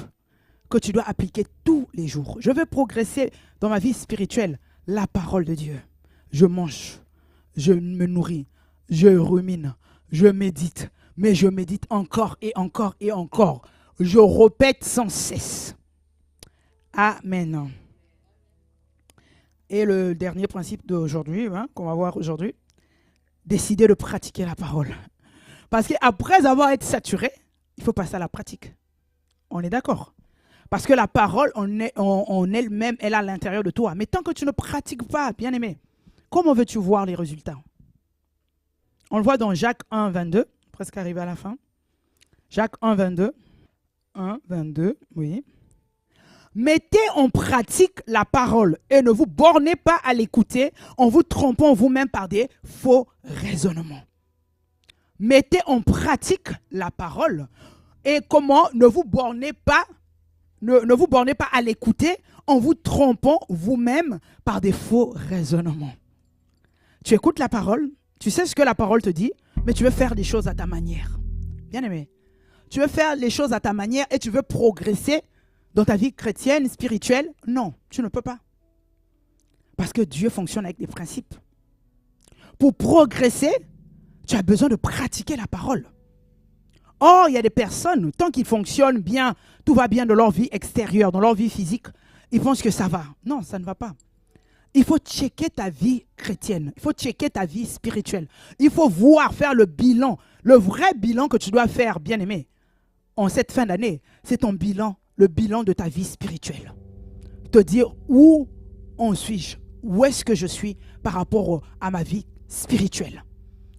que tu dois appliquer tous les jours. Je veux progresser dans ma vie spirituelle. La parole de Dieu. Je mange, je me nourris je rumine, je médite, mais je médite encore et encore et encore. Je répète sans cesse. Amen. Et le dernier principe d'aujourd'hui, qu'on va voir aujourd'hui, décider de pratiquer la parole. Parce qu'après avoir été saturé, il faut passer à la pratique. On est d'accord? Parce que la parole en elle-même, elle est à l'intérieur de toi. Mais tant que tu ne pratiques pas, bien aimé, comment veux-tu voir les résultats? On le voit dans Jacques 1, 22, presque arrivé à la fin. Jacques 1, 22. 1, 22, oui. Mettez en pratique la parole et ne vous bornez pas à l'écouter en vous trompant vous-même par des faux raisonnements. Mettez en pratique la parole et comment ne vous bornez pas à l'écouter en vous trompant vous-même par des faux raisonnements. Tu écoutes la parole, tu sais ce que la parole te dit, mais tu veux faire des choses à ta manière. Bien aimé, tu veux faire les choses à ta manière et tu veux progresser dans ta vie chrétienne, spirituelle? Non, tu ne peux pas. Parce que Dieu fonctionne avec des principes. Pour progresser, tu as besoin de pratiquer la parole. Or, il y a des personnes, tant qu'ils fonctionnent bien, tout va bien dans leur vie extérieure, dans leur vie physique, ils pensent que ça va. Non, ça ne va pas. Il faut checker ta vie chrétienne. Il faut checker ta vie spirituelle. Il faut voir, faire le bilan. Le vrai bilan que tu dois faire, bien aimé, en cette fin d'année, c'est ton bilan, le bilan de ta vie spirituelle. Te dire où en suis-je, où est-ce que je suis par rapport à ma vie spirituelle.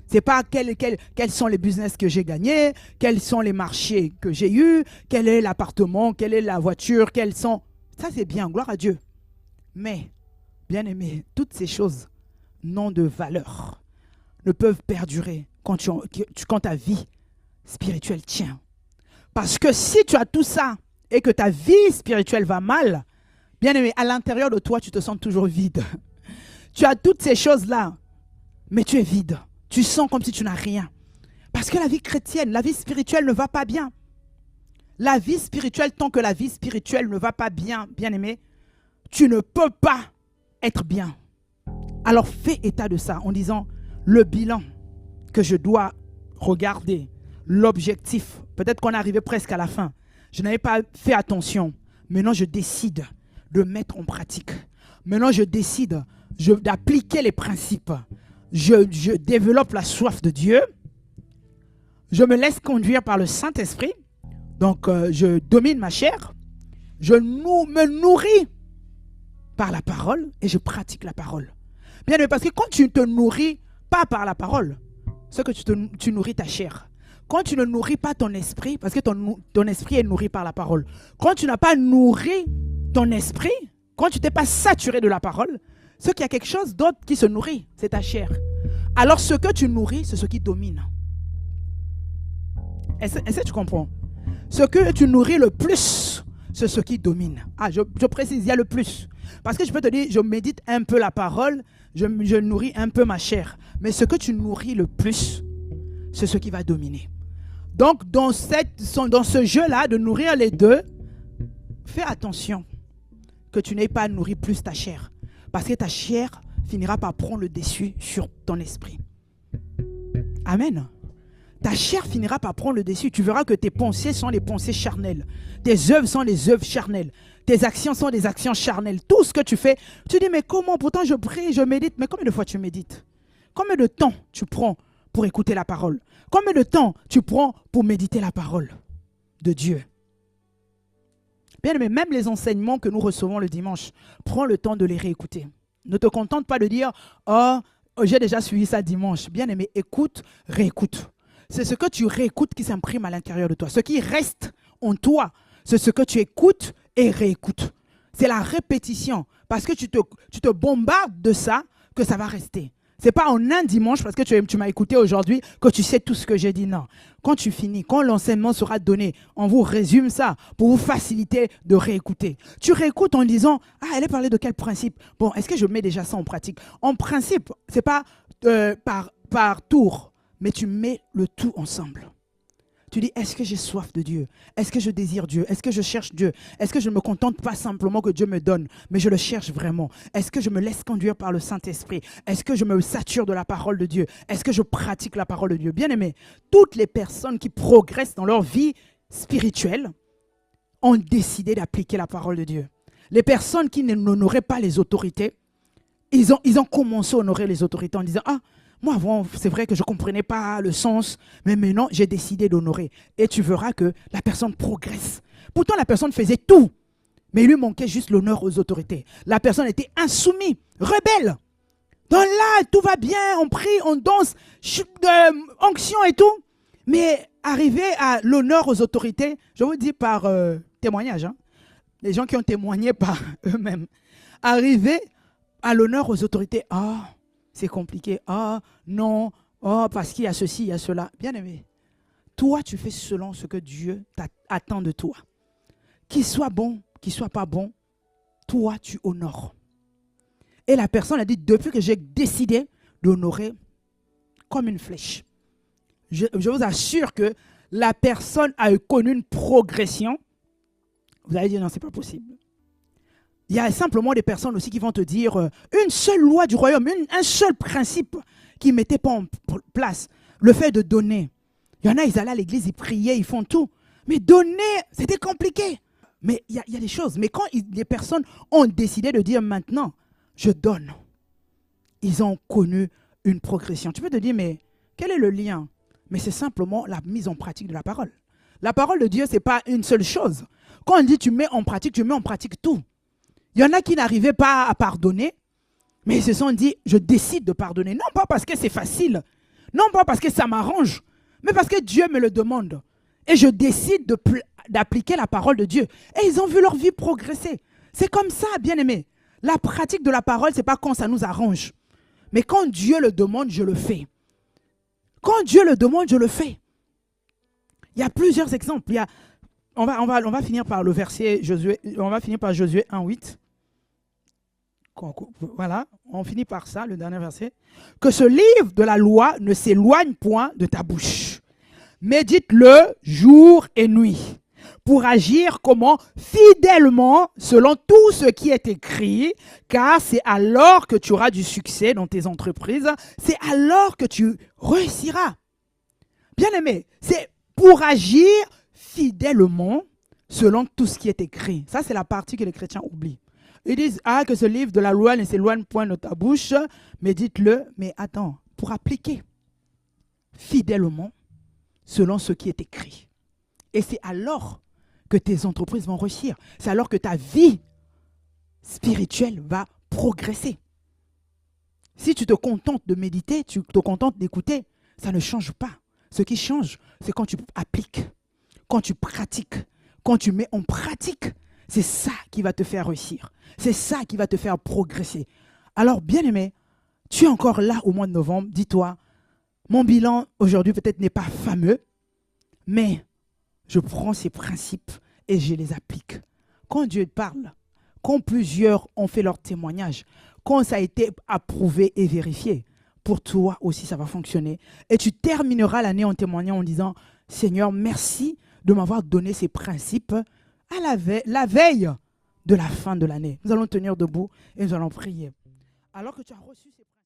Ce n'est pas quels sont les business que j'ai gagnés, quels sont les marchés que j'ai eus, quel est l'appartement, quelle est la voiture, quels sont... Ça c'est bien, gloire à Dieu. Mais, bien aimé, toutes ces choses n'ont de valeur, ne peuvent perdurer quand ta vie spirituelle tient. Parce que si tu as tout ça et que ta vie spirituelle va mal, bien aimé, à l'intérieur de toi, tu te sens toujours vide. Tu as toutes ces choses-là, mais tu es vide. Tu sens comme si tu n'as rien. Parce que la vie chrétienne, la vie spirituelle ne va pas bien. La vie spirituelle, tant que la vie spirituelle ne va pas bien, bien aimé, tu ne peux pas être bien. Alors fais état de ça en disant le bilan que je dois regarder, l'objectif. Peut-être qu'on est arrivé presque à la fin. Je n'avais pas fait attention. Maintenant, je décide de mettre en pratique. Maintenant, je décide d'appliquer les principes. Je développe la soif de Dieu. Je me laisse conduire par le Saint-Esprit. Donc, je domine ma chair. Je me nourris par la parole et je pratique la parole. Bien, parce que quand tu ne te nourris pas par la parole, c'est que tu nourris ta chair. Quand tu ne nourris pas ton esprit, parce que ton esprit est nourri par la parole. Quand tu n'as pas nourri ton esprit, quand tu n'es pas saturé de la parole, c'est qu'il y a quelque chose d'autre qui se nourrit, c'est ta chair. Alors ce que tu nourris, c'est ce qui domine. Est-ce que tu comprends? Ce que tu nourris le plus, c'est ce qui domine. Ah, je précise, il y a le plus. Parce que je peux te dire, je médite un peu la parole, je nourris un peu ma chair. Mais ce que tu nourris le plus, c'est ce qui va dominer. Donc, dans ce jeu-là, de nourrir les deux, fais attention que tu n'aies pas nourri plus ta chair. Parce que ta chair finira par prendre le dessus sur ton esprit. Amen. Ta chair finira par prendre le dessus. Tu verras que tes pensées sont les pensées charnelles. Tes œuvres sont les œuvres charnelles. Tes actions sont des actions charnelles. Tout ce que tu fais, tu dis, mais comment? Pourtant, je prie, je médite. Mais combien de fois tu médites? Combien de temps tu prends pour écouter la parole? Combien de temps tu prends pour méditer la parole de Dieu? Bien, mais même les enseignements que nous recevons le dimanche, prends le temps de les réécouter. Ne te contente pas de dire, oh, j'ai déjà suivi ça dimanche. Bien aimé, écoute, réécoute. C'est ce que tu réécoutes qui s'imprime à l'intérieur de toi. Ce qui reste en toi, c'est ce que tu écoutes et réécoutes. C'est la répétition. Parce que tu te bombardes de ça, que ça va rester. Ce n'est pas en un dimanche, parce que tu m'as écouté aujourd'hui, que tu sais tout ce que j'ai dit. Non. Quand tu finis, quand l'enseignement sera donné, on vous résume ça pour vous faciliter de réécouter. Tu réécoutes en disant, ah, elle a parlé de quel principe? Bon, est-ce que je mets déjà ça en pratique? En principe, ce n'est pas par tour, mais tu mets le tout ensemble. Tu dis, est-ce que j'ai soif de Dieu? Est-ce que je désire Dieu? Est-ce que je cherche Dieu? Est-ce que je ne me contente pas simplement que Dieu me donne, mais je le cherche vraiment? Est-ce que je me laisse conduire par le Saint-Esprit? Est-ce que je me sature de la parole de Dieu? Est-ce que je pratique la parole de Dieu? Bien-aimés, toutes les personnes qui progressent dans leur vie spirituelle ont décidé d'appliquer la parole de Dieu. Les personnes qui n'honoraient pas les autorités, ils ont commencé à honorer les autorités en disant, ah, moi, avant, c'est vrai que je ne comprenais pas le sens, mais maintenant, j'ai décidé d'honorer. Et tu verras que la personne progresse. Pourtant, la personne faisait tout, mais il lui manquait juste l'honneur aux autorités. La personne était insoumise, rebelle. Donc là, tout va bien, on prie, on danse, onction et tout. Mais arriver à l'honneur aux autorités, je vous dis par témoignage, hein, les gens qui ont témoigné par eux-mêmes, arriver à l'honneur aux autorités, ah, c'est compliqué. Ah, non. Oh, parce qu'il y a ceci, il y a cela. Bien-aimé, toi, tu fais selon ce que Dieu attend de toi. Qu'il soit bon, qu'il ne soit pas bon, toi, tu honores. Et la personne a dit, depuis que j'ai décidé d'honorer comme une flèche, je vous assure que la personne a connu une progression. Vous allez dire, non, ce n'est pas possible. Il y a simplement des personnes aussi qui vont te dire une seule loi du royaume, un seul principe qu'ils ne mettaient pas en place. Le fait de donner. Il y en a, ils allaient à l'église, ils priaient, ils font tout. Mais donner, c'était compliqué. Mais il y a des choses. Mais quand les personnes ont décidé de dire maintenant, je donne, ils ont connu une progression. Tu peux te dire, mais quel est le lien? Mais c'est simplement la mise en pratique de la parole. La parole de Dieu, ce n'est pas une seule chose. Quand on dit tu mets en pratique tout. Il y en a qui n'arrivaient pas à pardonner, mais ils se sont dit, je décide de pardonner. Non pas parce que c'est facile, non pas parce que ça m'arrange, mais parce que Dieu me le demande. Et je décide d'appliquer la parole de Dieu. Et ils ont vu leur vie progresser. C'est comme ça, bien-aimé. La pratique de la parole, ce n'est pas quand ça nous arrange. Mais quand Dieu le demande, je le fais. Quand Dieu le demande, je le fais. Il y a plusieurs exemples. On va finir par le verset Josué. On va finir par Josué 1:8. Voilà, on finit par ça, le dernier verset. Que ce livre de la loi ne s'éloigne point de ta bouche. Médite-le jour et nuit pour agir comment? Fidèlement selon tout ce qui est écrit, car c'est alors que tu auras du succès dans tes entreprises, c'est alors que tu réussiras. Bien-aimé, c'est pour agir fidèlement selon tout ce qui est écrit. Ça, c'est la partie que les chrétiens oublient. Ils disent, ah, que ce livre de la loi ne s'éloigne point de ta bouche, médite-le. Mais attends, pour appliquer fidèlement selon ce qui est écrit. Et c'est alors que tes entreprises vont réussir. C'est alors que ta vie spirituelle va progresser. Si tu te contentes de méditer, tu te contentes d'écouter, ça ne change pas. Ce qui change, c'est quand tu appliques, quand tu pratiques, quand tu mets en pratique. C'est ça qui va te faire réussir. C'est ça qui va te faire progresser. Alors, bien-aimé, tu es encore là au mois de novembre. Dis-toi, mon bilan aujourd'hui peut-être n'est pas fameux, mais je prends ces principes et je les applique. Quand Dieu parle, quand plusieurs ont fait leur témoignage, quand ça a été approuvé et vérifié, pour toi aussi ça va fonctionner. Et tu termineras l'année en témoignant en disant, Seigneur, merci de m'avoir donné ces principes à la veille de la fin de l'année. Nous allons tenir debout et nous allons prier. Alors que tu as reçu ces principes,